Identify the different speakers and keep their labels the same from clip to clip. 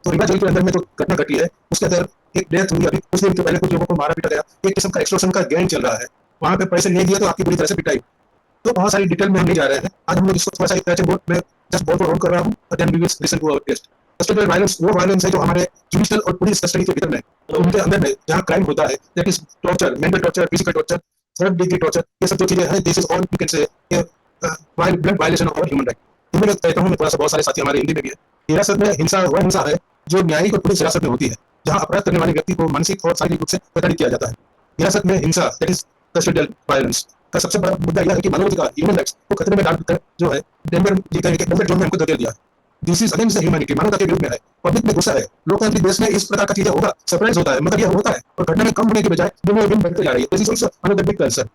Speaker 1: तो रीवा जेल के अंदर में जो घटना घटी है उसके अंदर एक डेथ हुई, अभी कुछ दिन पहले कुछ लोगों को मारा पीटा गया, एक किस्म का एक्सटॉर्शन का गैंग चल रहा है। वहां पे पैसे नहीं दिए तो आपकी बुरी तरह से पिटाई। तो बहुत सारी डिटेल में हम नहीं जा रहे हैं, आज हम लोग इसको थोड़ा सा एक बोर्ड में जस्ट बोर्ड पर ऑन कर रहा हूँ, then we will listen to our test. Custodial violence वो वायलेंस है जो हमारे जुडिशियल और पुलिस कस्टडी के भीतर में, तो उनके अंदर में जहाँ क्राइम होता है, that is torture, mental torture, physical torture, third degree torture, ये सब जो चीजें हैं, this is all you can say blood violation of human right. Hindi में कहता हूँ मैं, थोड़ा सा बहुत सारे साथी हमारे हिंदी में भी है। हिरासत में हिंसा वह हिंसा है जो न्यायिक और पुलिस हिरासत में होती है, जहाँ अपराध करने वाले व्यक्ति को मानसिक और शारीरिक रूप से प्रताड़ित किया जाता है। हिरासत में हिंसा, दैट इज कस्टोडियल वायलेंस का सबसे बड़ा मुद्दा यह है कि मानवाधिकार, ह्यूमन राइट्स को खतरे में डालकर जो है डेंजर जोन में हमको धकेल दिया है। This is against the humanity, मानवता के विरुद्ध में है। पब्लिक में गुस्सा है, लोकतांत्रिक देश में इस प्रकार का चीजें होगा सरप्राइज होता है, मगर यह होता है और घटना में कम होने के बजाय दिन में दिन बढ़ते जा रही है। This is also another big concern.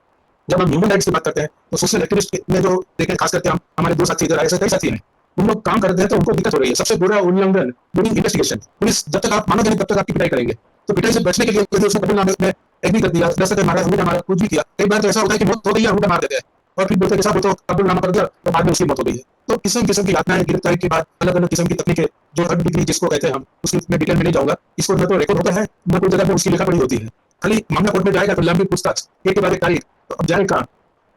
Speaker 1: जब हम ह्यूमन राइट्स की बात करते हैं तो सोशल एक्टिविस्ट में जो देखें, खास करके हम हमारे दो साथी इधर आए, ऐसे कई साथी हैं, उन लोग काम करते हैं तो उनको दिक्कत हो रही है। सबसे बुरा उल्लंघन ड्यूरिंग इन्वेस्टिगेशन, पुलिस जब तक आप मानोगे नहीं तब तक आपकी पिटाई करेंगे। तो पिटाई से बचने के लिए यदि उसने कभी नाम में एग्री कर दिया, दस मारा, अंगूठा मारा, कुछ भी किया, कई बार तो ऐसा होता है कि मौत हो गई है, अंगूठा मार देते हैं और फिर बोलते साहब वो तो कबूल नामा कर दिया और बाद में उसकी मौत हो गई है। तो किस्म किस्म की घटनाएं, गिरफ्तारी के बाद अलग अलग किस्म की तकनीकें, जो थर्ड डिग्री जिसको कहते हैं हम, उसकी डिटेल में नहीं जाऊंगा। इसको न तो रिकॉर्ड होता है, न कोई जगह पे उसकी लिखा पड़ी होती है। खाली मामला कोर्ट में जाएगा तो लंबी पूछताछ, एक के बाद एक तारीख, तो अब जाए कहाँ?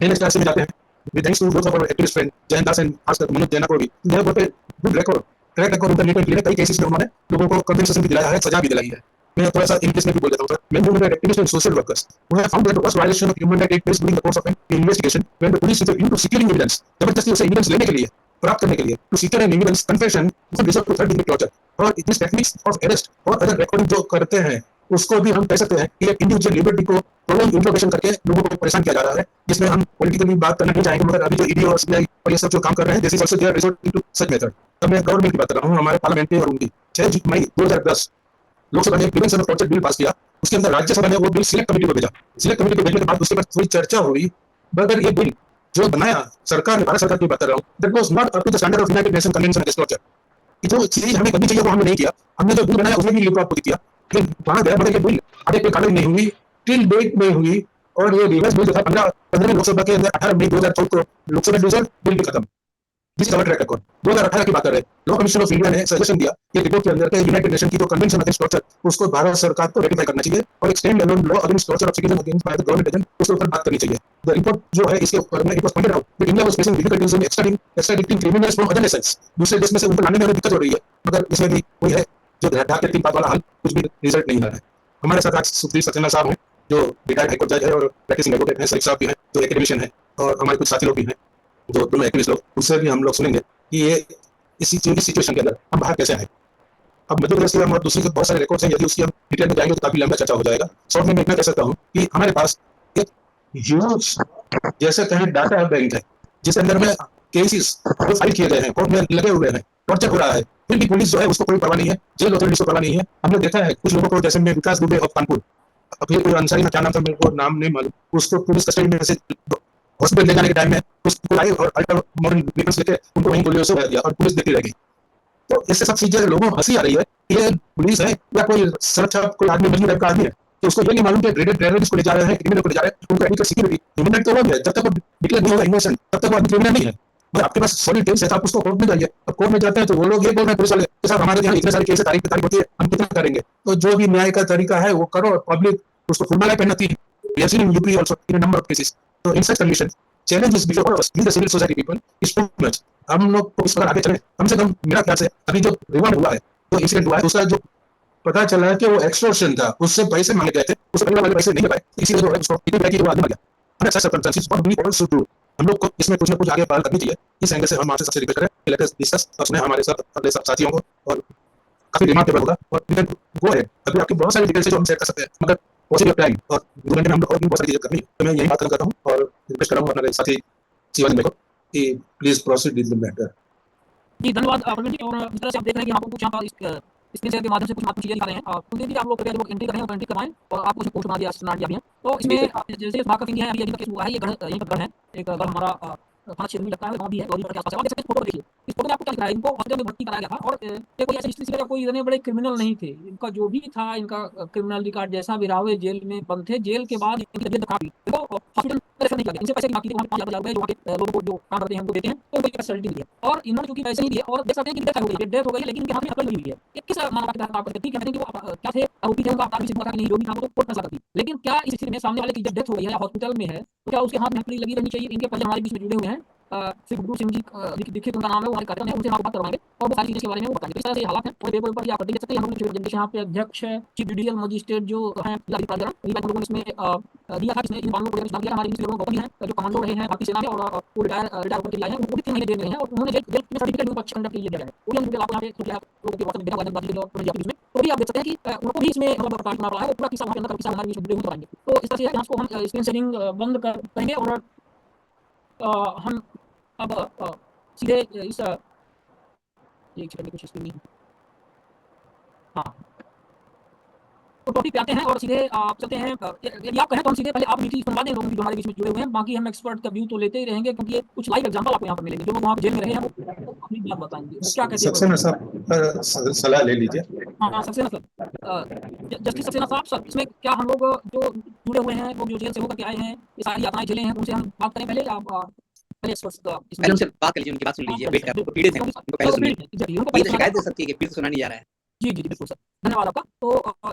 Speaker 1: एनएच में जाते हैं। With thanks to both of our activist friend Jayant Das and खासकर मनोज जैना को भी यह बहुत गुड रिकॉर्ड, ट्रैक रिकॉर्ड उनका नीट में कई केसेस में उन्होंने लोगों को कंपेंसेशन भी दिलाया है, सजा भी दिलाई है। मैं थोड़ा सा इंग्लिश में भी बोल देता हूं sir. Main human right activist and social workers who have found that the worst violation of human rights take place during the course of an investigation when the police intervene to securing evidence, जबरदस्ती उसे evidence लेने के लिए, प्राप्त करने के लिए, to secure an evidence confession would resort to third degree torture। और these techniques of arrest और अदर रिकॉर्डिंग जो करते हैं उसको भी हम कह सकते हैं कि एक इंडिविजुअल लिबर्टी को प्रोलॉन्ग इंट्रोगेशन करके लोगों को परेशान किया जा रहा है, जिसमें हम पॉलिटिकली बात करना नहीं चाहेंगे, मगर अभी जो ईडी और सीबीआई और ये सब जो काम कर रहे हैं, this is also they are resorting to such method. अब मैं गवर्नमेंट की बात कर रहा हूँ, हमारे पार्लियामेंट में और उनकी 6 मई 2010 लोकसभा ने prevention of torture bill pass किया। उसके अंदर राज्यसभा ने वो बिल सिलेक्ट कमेटी को भेजा। सिलेक्ट कमेटी को भेजने के बाद उसके बाद थोड़ी चर्चा हुई, मगर ये बिल जो बनाया सरकार ने, भारत सरकार की बात कर रहा हूँ, that was not up to the standard of United Nation convention against torture. कि जो चीज हमें करनी चाहिए वो हमने नहीं किया। हमने जो बिल बनाया उसमें भी लिप आपको किया, लेकिन वहां गया मतलब ये बिल आगे कोई कागज नहीं हुई, टिल डेट में हुई। और ये रिवर्स बिल जो था 15 लोकसभा के अंदर 18 मई 2014 को लोकसभा डिवीजन बिल भी खत्म। जिस कवर ट्रैक रिकॉर्ड 2018 की बात कर रहे हैं, लॉ कमीशन ऑफ इंडिया ने सजेशन दिया कि रिपोर्ट के अंदर के यूनाइटेड नेशन की जो कन्वेंशन अगेंस्ट टॉर्चर उसको भारत सरकार को रेटिफाई करना चाहिए और एक stand alone law against torture of citizen against by the government agent उसके ऊपर बात करनी चाहिए। द रिपोर्ट जो है इसके ऊपर में it was pointed out that India was facing difficulties in extraditing criminals from other nations. दूसरे देश में से उनको लाने में हमें दिक्कत हो रही है, मगर इसमें भी कोई है जो ढाक के 3 बात वाला हल कुछ भी रिजल्ट नहीं आ रहा है। हमारे साथ आज सुधीर सक्सेना साहब हैं जो रिटायर्ड हाईकोर्ट जज है और प्रैक्टिसिंग एडवोकेट हैं, सलीम साहब भी हैं जो एकेडमिशियन है, और हमारे कुछ साथी लोग भी हैं जो दोनों एक्टिविस्ट लोग, उससे भी हम लोग सुनेंगे कि ये इस सिचुएशन के अंदर हम बाहर कैसे आए। अब मध्य प्रदेश के हम और दूसरी के बहुत सारे रिकॉर्ड्स हैं, यदि उसकी हम डिटेल में जाएंगे तो काफी लंबा चर्चा हो जाएगा। शॉर्ट में मैं इतना कह सकता हूँ कि हमारे पास एक ह्यूज जैसे कहें डाटा बैंक है, जिसके अंदर में केसेस फाइल किए गए हैं, कोर्ट में लगे हुए हैं, टॉर्चर हो रहा है, फिर भी पुलिस जो है उसको कोई परवाह नहीं है, जेल अथॉरिटीज को परवाह नहीं है। हमने देखा है कुछ लोगों को, जैसे में विकास दुबे ऑफ कानपुर, फिर कोई अंसारी में क्या नाम था मेरे को नाम नहीं मालूम, उसको पुलिस कस्टडी में से हॉस्पिटल ले जाने के टाइम में उसको लाई और अल्ट्रा मॉडर्न वेपन्स लेके उनको वहीं गोलियों से मार दिया और पुलिस देखती रहेगी। तो इससे सब चीजें लोगों को हंसी आ रही है कि ये पुलिस है या कोई सुरक्षा कोई आदमी मजबूत टाइप का आदमी है, तो उसको ये नहीं मालूम कि ग्रेडेड टेररिस्ट को ले जा रहे हैं, क्रिमिनल को ले जा रहे हैं, उनको एडिक्ट सिक्योरिटी ह्यूमन राइट तो वो भी है, जब तक वो डिक्लेयर नहीं होगा इनोसेंट तब तक वो आदमी क्रिमिनल नहीं है। मगर आपके पास सॉलिड टेल्स है, आप उसको कोर्ट में जाइए। अब कोर्ट में जाते हैं तो वो लोग ये बोल रहे हैं पुलिस वाले कि साहब हमारे यहाँ इतने सारे केस तारीख पे तारीख होती है, हम कितना करेंगे। तो जो भी न्याय का तरीका है वो करो और पब्लिक उसको फुलमाला पहनाती है। We have seen in UP also in a number of cases. So in such condition, challenges before us, we the civil society people, is too much. हम लोग को इस पर आगे चले, कम से कम मेरा ख्याल से अभी जो रिमांड हुआ है, जो इंसिडेंट हुआ है, उसका जो पता चला है कि वो एक्सटॉर्शन था, उससे पैसे मांगे गए थे, उससे पहले वाले पैसे नहीं लगाए, इसीलिए जो है उसको टिकट बैठी वो आदमी आ गया। हमें ऐसा circumstances what we also do, हम लोग को इसमें कुछ ना कुछ आगे पहल करनी चाहिए। इस एंगल से हम आपसे सबसे रिक्वेस्ट करें कि लेट अस डिस्कस और सुने हमारे साथ अपने साथियों को, और काफी रिमार्केबल होगा और वी कैन गो अहेड। अभी आपकी बहुत सारी डिटेल्स है जो हम शेयर कर सकते हैं, मगर पॉसिबल टाइम और 2 घंटे में हम लोग और भी बहुत सारी चीजें करनी है, तो मैं यही बात करता हूँ और रिक्वेस्ट कर रहा हूँ अपने साथी शिवाजी भाई को कि please proceed with the matter.
Speaker 2: जी धन्यवाद प्रवीण जी। और इस तरह से आप देख रहे हैं कि आपको कुछ यहाँ पर स्क्रीन शेयर के माध्यम से कुछ चीजें दिखा रहे हैं, कुछ भी आप लोग कृपया एंट्री करें और एंट्री करवाएं और आप कुछ पोस्ट बना दिया भी है। तो इसमें जैसे मार्क कटिंग है, अभी का केस हुआ है, ये यहीं पर घर है, एक घर हमारा थाना क्षेत्र में लगता है, गाँव भी है, गौरी के आसपास। आप देख सकते हैं फोटो देखिए, इस फोटो में आपको क्या दिख रहा है, इनको हॉस्पिटल में भर्ती कराया गया था और ये कोई ऐसी स्थिति कोई इतने बड़े क्रिमिनल नहीं थे। इनका जो भी था, इनका क्रिमिनल रिकॉर्ड जैसा भी रहा, जेल में बंद थे, जेल के बाद इनकी तबीयत खराब हुई, तो हॉस्पिटल रेफर नहीं किया, इनसे पैसे की बात की थी, वहाँ पे 5 लाख रुपए जो वहाँ के लोगों को जो काम करते हैं उनको देते हैं, तो उनको फैसिलिटी दी है और इन्होंने चूंकि पैसे नहीं दिए और देख सकते हैं कि डेथ हो गई है, लेकिन इनके हाथ में अकल नहीं हुई है। ये किस मामला के तहत आप करते, ठीक है, कि वो क्या थे, आरोपी थे, उनका आपराधिक सिद्ध हुआ था कि नहीं, जो भी था वो तो कोर्ट फैसला करती, लेकिन क्या इस स्थिति में सामने वाले की जब डेथ हो गई है या हॉस्पिटल में है, तो क्या उसके हाथ में हथकड़ी लगी रहनी चाहिए? इनके परिजन हमारे बीच में जुड़े हुए हैं, श्री गुड्डू सिंह जी दीक्षित उनका नाम है, वो हमारे कार्यक्रम है, उनसे हम आपको बात करवाएंगे और वो सारी चीज़ें के बारे में वो बताएंगे। तो इस तरह से ये हालात हैं और पेपर ऊपर भी आप देख सकते हैं, हम लोग जैसे यहाँ पे अध्यक्ष है, चीफ जुडिशियल मजिस्ट्रेट जो हैं प्राधिकरण, इनका हम लोगों ने इसमें दिया था, किसने इन मामलों को दिया, हमारे बीच में लोग गौतम हैं जो कमांडो रहे हैं भारतीय सेना में और वो रिटायर होकर के आए हैं, उनको भी 3 महीने दे रहे हैं और उन्होंने जेल में सर्टिफिकेट उनको अच्छे कंडक्ट के लिए दिया है। वो भी हम आपको यहाँ पे क्योंकि आप लोगों के व्हाट्सएप देखा हुआ है और बीच में, तो भी आप देख सकते हैं कि उनको भी इसमें मतलब पार्ट मार रहा है, वो पूरा किस्सा वहाँ के अंदर किस्सा हमारे बीच में जुड़े हुए कराएंगे। तो इस तरह से है, इसको हम स्क्रीन शेयरिंग बंद करेंगे और हम अब सीधे इस एक सेकंड में कुछ स्क्रीन नहीं, हाँ, तो टॉपिक पे आते हैं और सीधे आप चलते हैं। यदि आप कहें तो हम सीधे पहले आप मीठी सुनवा दें लोगों की जो हमारे बीच में जुड़े हुए हैं, बाकी हम एक्सपर्ट का व्यू तो लेते ही रहेंगे क्योंकि ये कुछ लाइव एग्जांपल आपको यहाँ पर मिलेंगे, जो लोग वहाँ जेल में रहे हैं वो अपनी बात बताएंगे, वो क्या कहते हैं।
Speaker 1: सक्सेना साहब सलाह ले लीजिए।
Speaker 2: हाँ, सक्सेना सर, जस्टिस सक्सेना साहब, सर इसमें क्या हम लोग जो जुड़े हुए हैं, वो जो जेल से होकर के आए हैं, ये सारी यातनाएं झेले हैं, उनसे हम बात करें पहले, आप पहले एक्सपर्ट्स
Speaker 3: पहले उनसे बात कर लीजिए, उनकी बात सुन लीजिए। वेट करो, पीड़ित हैं, उनको पहले सुनिए। ये तो शिकायत दे सकती है कि पीड़ित सुना नहीं जा रहा है।
Speaker 2: जी, बिल्कुल सर, धन्यवाद आपका। तो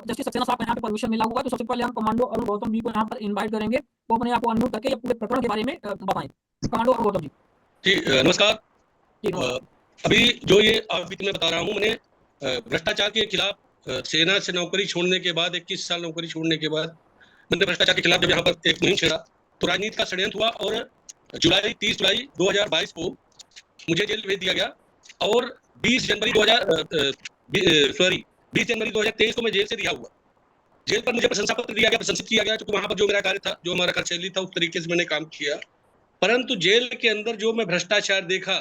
Speaker 2: जस्टिस सक्सेना साहब का यहाँ पे परमिशन मिला हुआ है, तो सबसे पहले हम कमांडो अरुण गौतम जी को यहाँ पर इनवाइट करेंगे, वो अपने आप को अनम्यूट करके ये पूरे प्रकरण के बारे में बताएं। कमांडो अरुण गौतम जी।
Speaker 4: जी नमस्कार। अभी जो ये अभी मैं बता रहा हूँ, मैंने भ्रष्टाचार के खिलाफ सेना से नौकरी छोड़ने के बाद 21 साल नौकरी छोड़ने के बाद मैंने भ्रष्टाचार के खिलाफ जब यहाँ पर एक मुहिम छेड़ा तो राजनीति का षड्यंत्र हुआ और 30 जुलाई 2022 को मुझे जेल भेज दिया गया और 20 जनवरी 2023 को मैं जेल से रिहा हुआ। जेल पर मुझे प्रशंसा पत्र दिया गया, प्रशंसित किया गया, क्योंकि वहां पर जो मेरा कार्य था, जो हमारा कार्यशैली था, उस तरीके से मैंने काम किया। परंतु जेल के अंदर जो मैं भ्रष्टाचार देखा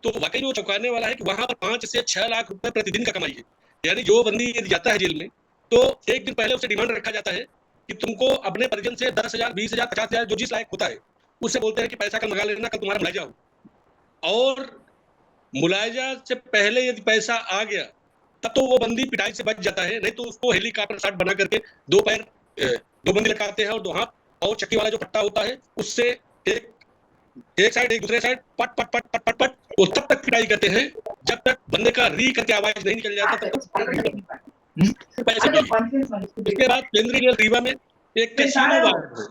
Speaker 4: तो वाकई में वो चौंकाने वाला है कि वहां पर 5 से 6 लाख रुपए प्रतिदिन का कमाई है। यानी जो बंदी यदि जाता है जेल में तो एक दिन पहले उसे डिमांड रखा जाता है कि तुमको अपने परिजन से 10,000, 20,000, 50,000 जो जिस लायक होता है उससे बोलते हैं कि पैसा कल मंगा लेना, कल तुम्हारा मुलायजा हो। और मुलायजा से पहले यदि पैसा आ गया तब तो वो बंदी पिटाई से बच जाता है, नहीं तो उसको हेलीकॉप्टर शॉट बना करके 2 पैर 2 बंदी लटकाते हैं और 2 हाथ और चक्की वाला जो पट्टा होता है उससे एक साइड एक दूसरे साइड पट पट पट पट पट पट वो तब तक पिटाई करते हैं जब तक बंदे का री करके आवाज नहीं निकल जाता, तब तक पैसे मिलेंगे। इसके बाद केंद्रीय जेल रीवा में एक कैसीनो वार्ड है,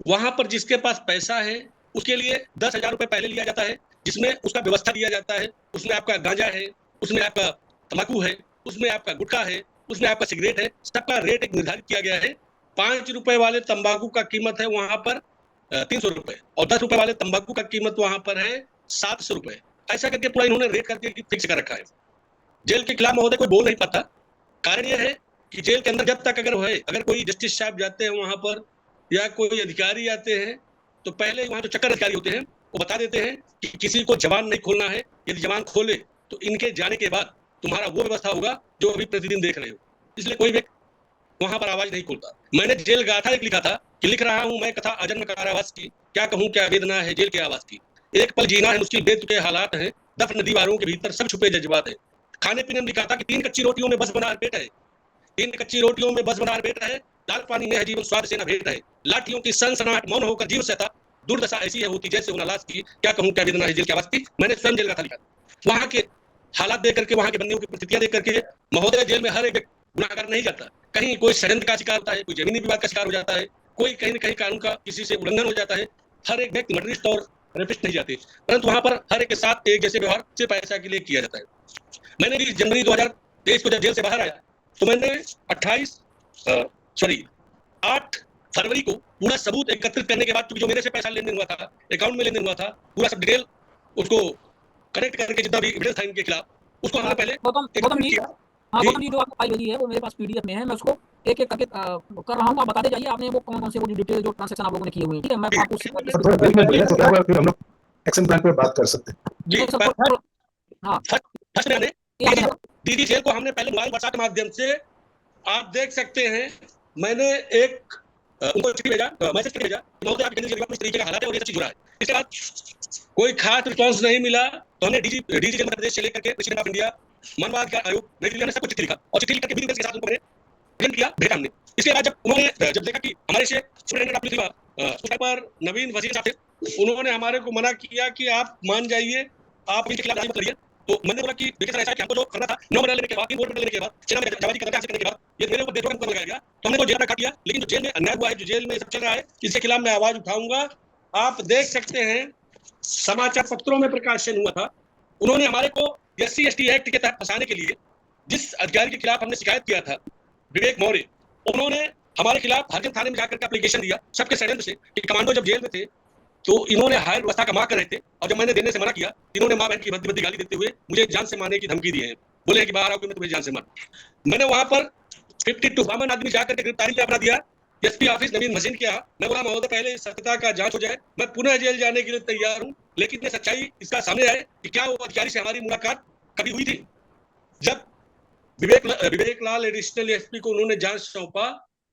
Speaker 4: वहां पर जिसके पास पैसा है उसके लिए 10,000 रुपए पहले लिया जाता है, जिसमें उसका व्यवस्था दिया जाता है। उसमें आपका गांजा है, उसमें आपका तंबाकू है, उसमें आपका गुटखा है, उसमें आपका सिगरेट है, सबका रेट एक निर्धारित किया गया है। 5 रुपए वाले तंबाकू का कीमत है वहां पर 300 रुपए और 10 रुपए वाले तंबाकू का कीमत वहां पर है 700 रुपए। ऐसा करके पूरा इन्होंने रेट करके फिक्स कर रखा है। जेल के खिलाफ महोदय कोई बोल नहीं पाता। कारण यह है कि जेल के अंदर जब तक अगर कोई जस्टिस साहब जाते हैं वहां पर या कोई अधिकारी आते हैं तो पहले वहां जो चक्कर अधिकारी होते हैं वो बता देते हैं कि किसी को जवान नहीं खोलना है, यदि जवान खोले तो इनके जाने के बाद तुम्हारा वो व्यवस्था होगा जो अभी प्रतिदिन देख रहे हो। इसलिए कोई व्यक्ति वहां पर आवाज नहीं खोलता। मैंने जेल गाथा एक लिखा था कि लिख रहा हूं मैं कथा अजन्म कारावास की, क्या कहूं क्या वेदना है जेल के आवास की। एक पल जीना है मुश्किल, बेतुके हालात हैं, दफन दीवारों के भीतर सब छुपे जज्बात है। खाने पीने में लिखा था कि 3 कच्ची रोटियों में बस बना पेट है, 3 कच्ची रोटियों में बस बना पेट है, दाल पानी में है जीवन स्वाद से न भेंट है, लाठियों की सनसनाहट मौन होकर जीव सहता, दुर्दशा ऐसी है होती जैसे उन लाश की, क्या कहूं क्या वेदना है जेल के आवास की। मैंने स्वयं जेल गाथा लिखा। वहां के हालात देख करके, वहां के बंदियों की परिस्थितियां देख करके महोदय जेल में हर एक गुनाहगार नहीं जाता। कहीं कोई षड्यंत्र का शिकार होता है, कोई जमीनी विवाद का शिकार हो जाता है, कोई कहीं न कहीं कानून का किसी से उल्लंघन हो जाता है। हर एक व्यक्ति मर्डरिस्ट और रेपिस्ट नहीं जाते, परंतु वहां पर हर एक के साथ एक जैसे व्यवहार सिर्फ पैसा के लिए किया जाता है। मैंने भी जनवरी 2023 को जब जेल से बाहर आया तो मैंने 8 फरवरी को पूरा सबूत एकत्रित करने के बाद, जो मेरे से पैसा लेन देन हुआ था, अकाउंट में लेन देन हुआ था, पूरा सब डिटेल उसको कनेक्ट करके जितना भी एविडेंस था इनके खिलाफ उसको हमने पहले
Speaker 2: गौतम जी, जो आपको फाइल भेजी है वो मेरे पास पीडीएफ में है, मैं उसको एक-एक करके कर रहा हूं। आप बताते जाइए आपने वो कौन-कौन से वो डिटेल जो ट्रांजैक्शन आप लोगों ने किए हुए हैं, ठीक है? मैं आपको
Speaker 1: तो क्या हुआ, फिर हम लोग एक्शन प्लान पे बात कर सकते हैं।
Speaker 4: जी, फर्स्ट मैंने दीदी जेल को हमने पहले मोबाइल व्हाट्सएप के माध्यम से, आप देख सकते हैं, मैंने एक उनको चिट्ठी भेजा, मैसेज भेजा, महोदय आप केंद्रीय जेल में इस तरीके का हालात है और ये सब चीज हो रहा है। इसके बाद कोई खास रिस्पांस नहीं मिला तो हमने डीजी जेल मध्य प्रदेश से लेकर के प्रेसिडेंट ऑफ इंडिया, मानवाधिकार आयोग, नई दिल्ली में सब कुछ चिट्ठी लिखा और चिट्ठी लिख करके के साथ उनको मैंने प्रिंट किया, भेजा हमने। इसके बाद जब उन्होंने जब देखा कि हमारे से सुप्रीम ऑफ उस टाइम पर नवीन वजीर साहब थे, उन्होंने हमारे को मना किया कि आप मान जाइए, आप इनके खिलाफ मत करिए। तो मैंने बोला कि देखिए सर, ऐसा है कि हमको जो करना था 9 महीने लेने के बाद, 3 वोट लेने के बाद, सेना में जावाजी कदम हासिल करने के बाद, ये मेरे ऊपर बेतुका मुकदमा लगाया गया, तो हमने वो जेल में काट दिया। लेकिन जो जेल में अन्याय हुआ है, जो जेल में सब चल रहा है, इसके खिलाफ मैं आवाज उठाऊंगा। आप देख सकते हैं समाचार पत्रों में प्रकाशन हुआ था, उन्होंने हमारे को SC/ST एक्ट के तहत फंसाने के लिए जिस अधिकारी के खिलाफ हमने शिकायत किया था, विवेक मौर्य, उन्होंने हमारे खिलाफ हरगंज थाने में जाकर के एप्लीकेशन दिया सबके षड्यंत्र से कि कमांडो जब जेल में थे तो इन्होंने हायर व्यवस्था का मांग कर रहे थे, और जब मैंने देने से मना किया, इन्होंने मां बहन की भद्दी भद्दी गाली देते हुए मुझे जान से मारने की धमकी दी है। बोले हैं कि बाहर आओ कि मैं तुम्हें जान से मार। मैंने वहां पर 52 बामन आदमी जाकर के गिरफ्तारी का अपराध दिया SP ऑफिस नवीन मशीन किया। मैं बोला महोदय पहले सत्यता का जांच हो जाए, मैं पुनः जेल जाने के लिए तैयार हूं, लेकिन ये सच्चाई इसका सामने आए कि क्या वो अधिकारी से हमारी मुलाकात कभी हुई थी। जब विवेक लाल एडिशनल SP को उन्होंने जांच सौंपा,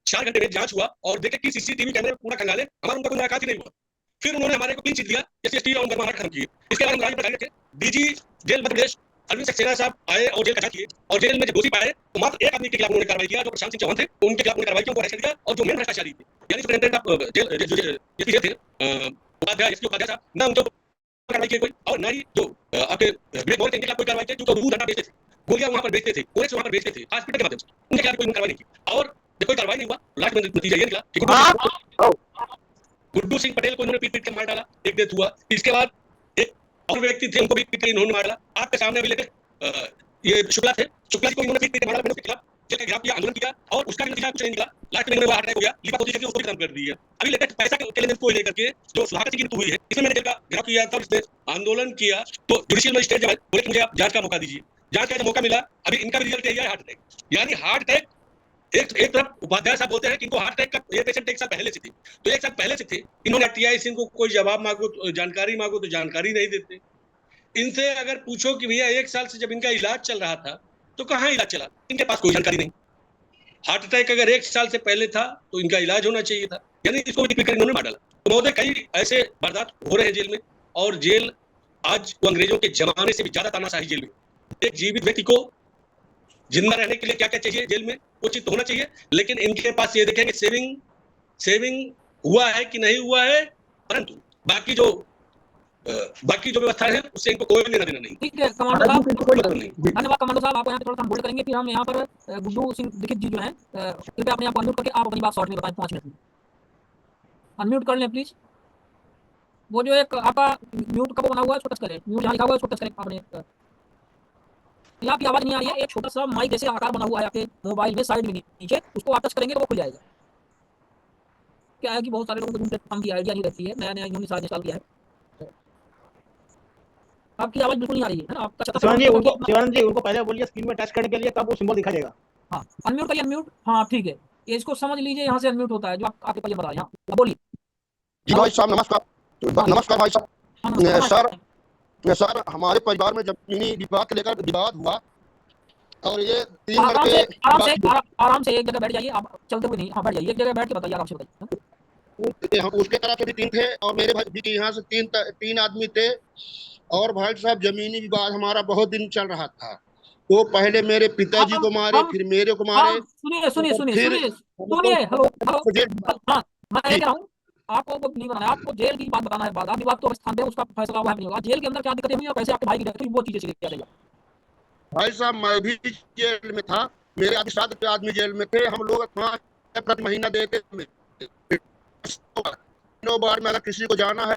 Speaker 4: 4 घंटे में जांच हुआ और देखे कि CCTV कैमरे में पूरा खंगाले, हमारा उनका कोई मुलाकात ही नहीं हुआ। फिर उन्होंने हमारे को क्लीन चिट दिया, SC/ST और गर्माहट खत्म की। इसके बाद हम राजी पर थे, DG जेल मध्य प्रदेश अरविंद सक्सेना साहब आए और जेल का जांच किए, और जेल में जब दोषी पाए तो मात्र एक आदमी के खिलाफ उन्होंने कार्रवाई किया, जो प्रशांत सिंह चौहान थे, उनके खिलाफ उन्होंने कार्रवाई की, उनको अरेस्ट किया, और जो मेन भ्रष्टाचारी थे यानी सुप्रिंटेंडेंट ऑफ जेल थे उपाध्याय SP उपाध्याय साहब, ना उनके कार्रवाई की कोई, और ना ही जो आपके विवेक मौर्य के खिलाफ कोई कार्रवाई की, जो दूध अंडा बेचते थे, गोलियां वहां पर बेचते थे, कोरेक्स वहां पर बेचते थे हॉस्पिटल के माध्यम से, उनके खिलाफ कोई कार्रवाई नहीं की, और जब कोई कार्रवाई नहीं हुआ, लास्ट में नतीजा ये निकला कि गुड्डू सिंह पटेल को इन्होंने पीट के मार डाला, एक डेथ हुआ। इसके बाद एक और व्यक्ति थे, उनको भी पीट के इन्होंने मार डाला। आपके सामने अभी लेकर ये शुक्ला थे, शुक्ला जी को इन्होंने पीट के मारा, उसके खिलाफ जेल का घेराव किया, आंदोलन किया, और उसका भी नतीजा कुछ नहीं निकला। लास्ट में इन्होंने हार्ट अटैक हो गया, लिपापोती करके उसको भी खत्म कर दी है। अभी लेटेस्ट पैसा के लेने को लेकर के जो सुधाकर की मृत्यु हुई है, इसमें मैंने जेल का घेराव किया था, उसने आंदोलन किया, तो जुडिशियल मजिस्ट्रेट जब बोले कि मुझे आप जांच का मौका दीजिए, जांच का मौका मिला, अभी इनका भी रिजल्ट यही है हार्ट अटैक। यानी हार्ट अटैक एक तरफ उपाध्याय साहब बोलते हैं कि इनको हार्ट अटैक का ये पेशेंट 1 साल पहले से थे, तो 1 साल पहले से थे, इन्होंने TI सिंह को कोई जवाब मांगो, जानकारी मांगो तो जानकारी नहीं देते। इनसे अगर पूछो कि भैया 1 साल से जब इनका इलाज चल रहा था तो कहाँ इलाज चला, इनके पास कोई जानकारी नहीं। हार्ट अटैक अगर 1 साल से पहले था तो इनका इलाज होना चाहिए था, यानी इसको इन्होंने मार डाला। तो महोदय कई ऐसे वारदात हो रहे हैं जेल में, और जेल आज वो अंग्रेजों के जमाने से भी ज्यादा तानाशाही जेल में। एक जीवित व्यक्ति को जिंदा रहने के लिए क्या क्या चाहिए जेल में, वो चीज तो होना चाहिए, लेकिन इनके पास ये देखें कि सेविंग हुआ है कि नहीं हुआ है, परंतु बाकी जो व्यवस्था है उससे इनको कोई लेना देना नहीं।
Speaker 2: ठीक है कमांडो साहब, धन्यवाद कमांडो साहब, आपको यहाँ पे थोड़ा सा हम होल्ड करेंगे, फिर हम यहाँ पर गुड्डू सिंह दीक्षित जी जो हैं, कृपया अपने आप को अनम्यूट करके आप अपनी बात शॉर्ट में बताएं 5 मिनट में। अनम्यूट कर लें प्लीज। वो जो एक आपका म्यूट का वो बना हुआ है, उसको टच करें, म्यूट जहाँ लिखा हुआ है उसको टच करें आपने। आपकी आवाज नहीं आ रही है, एक छोटा सा माइक जैसे आकार बना हुआ है आपके मोबाइल में साइड में नीचे, उसको आप टच करेंगे तो वो खुल जाएगा। क्या है कि बहुत सारे लोगों को काम की आइडिया नहीं रहती है, नया इन्होंने साथ इंस्टॉल किया है। आपकी आवाज बिल्कुल नहीं आ रही है ना, आपका
Speaker 5: शिवानंद जी उनको पहले बोलिए स्क्रीन में टच करने के लिए, तब वो सिंबल दिखा देगा।
Speaker 2: हाँ अनम्यूट करिए, अनम्यूट, हाँ ठीक है, ये इसको समझ लीजिए, यहाँ से अनम्यूट होता है जो आपके पास बता रहे हैं, बोलिए।
Speaker 6: जी भाई साहब नमस्कार। नमस्कार भाई साहब। सर हमारे परिवार में जमीनी विवाद को लेकर विवाद हुआ, और ये 3 लड़के
Speaker 2: आराम से एक जगह बैठ जाइए, आप चलते हुए नहीं, हाँ बैठ जाइए, एक जगह बैठ के बताइए, आराम से बताइए।
Speaker 6: हम उसके तरफ से भी 3 थे और मेरे भाई भी यहाँ से 3 आदमी थे। और भाई साहब जमीनी विवाद हमारा बहुत दिन चल रहा था, वो पहले मेरे पिताजी को मारे, फिर मेरे को मारे।
Speaker 2: सुनिए, हेलो, हाँ मैं कह रहा हूँ आपको वो नहीं बनाना है, आपको जेल की बात बताना है। बात तो स्थान पे उसका फैसला हुआ नहीं होगा, जेल के अंदर क्या दिक्कतें हुई और कैसे आपके भाई की डेथ हुई, वो चीजें क्या रहेगा।
Speaker 6: भाई साहब मैं भी जेल में था, मेरे आदि 7 आदमी जेल में थे, हम लोग 5 प्रति महीना देते थे। 9 बार में अगर किसी को जाना है